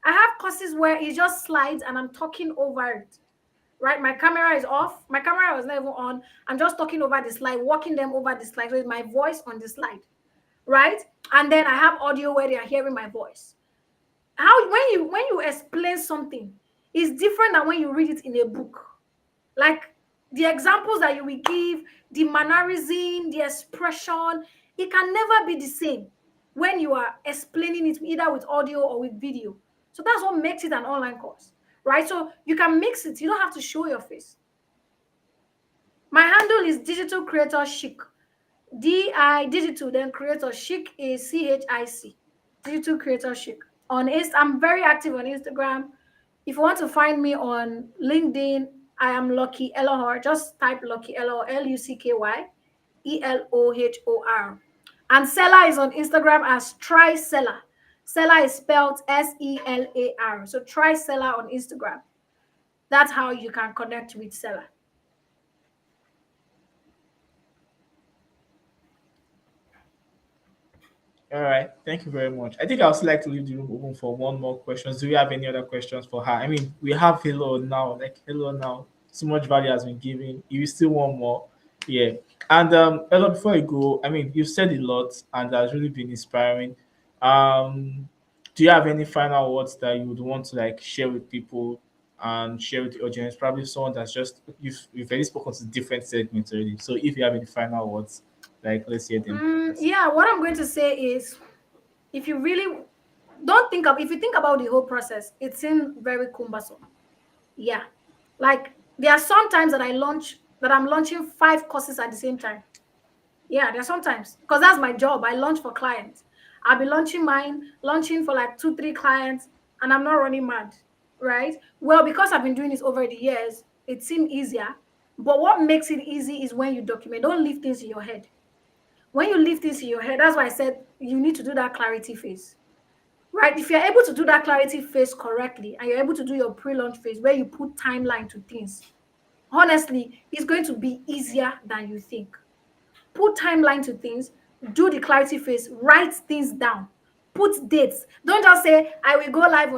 I have courses where it's just slides and I'm talking over it, right? My camera is off. My camera was never on. I'm just talking over the slide, walking them over the slide with my voice on the slide, right? And then I have audio where they are hearing my voice. How when you explain something is different than when you read it in a book. Like the examples that you will give, the mannerism, the expression, it can never be the same when you are explaining it either with audio or with video. So that's what makes it an online course, right? So you can mix it. You don't have to show your face. My handle is digital creator chic. DI digital, then creator chic is CHIC. Digital creator chic. I'm very active on Instagram. If you want to find me on LinkedIn, I am Lucky Elohor. Just type Lucky Elohor, LUCKY ELOHOR. And Sellar is on Instagram as Try Sellar. Sellar is spelled SELAR. So Try Sellar on Instagram. That's how you can connect with Sellar. all right, thank you very much. I think I would like to leave the room open for one more questions. Do we have any other questions for her? I mean, we have Hello now, like Hello now. So much value has been given. You still want more? Yeah. And Ella, before you go, I mean, you've said a lot and that's really been inspiring. Do you have any final words that you would want to like share with people and share with the audience? Probably someone that's just you've already spoken to different segments already. So if you have any final words, like let's hear them. Yeah, what I'm going to say is if you really don't think of if you think about the whole process, it seems very cumbersome. Yeah. Like there are some times that I'm launching 5 courses at the same time. Yeah, there are sometimes because that's my job. I launch for clients. I'll be launching mine, launching for like 2, 3 clients, and I'm not running mad, right? Well, because I've been doing this over the years, it seemed easier. But what makes it easy is when you document. Don't leave things in your head. When you leave things in your head, that's why I said you need to do that clarity phase, right? If you're able to do that clarity phase correctly and you're able to do your pre-launch phase where you put timeline to things, honestly, it's going to be easier than you think. Put timeline to things, do the clarity phase, write things down, put dates. Don't just say, I will go live on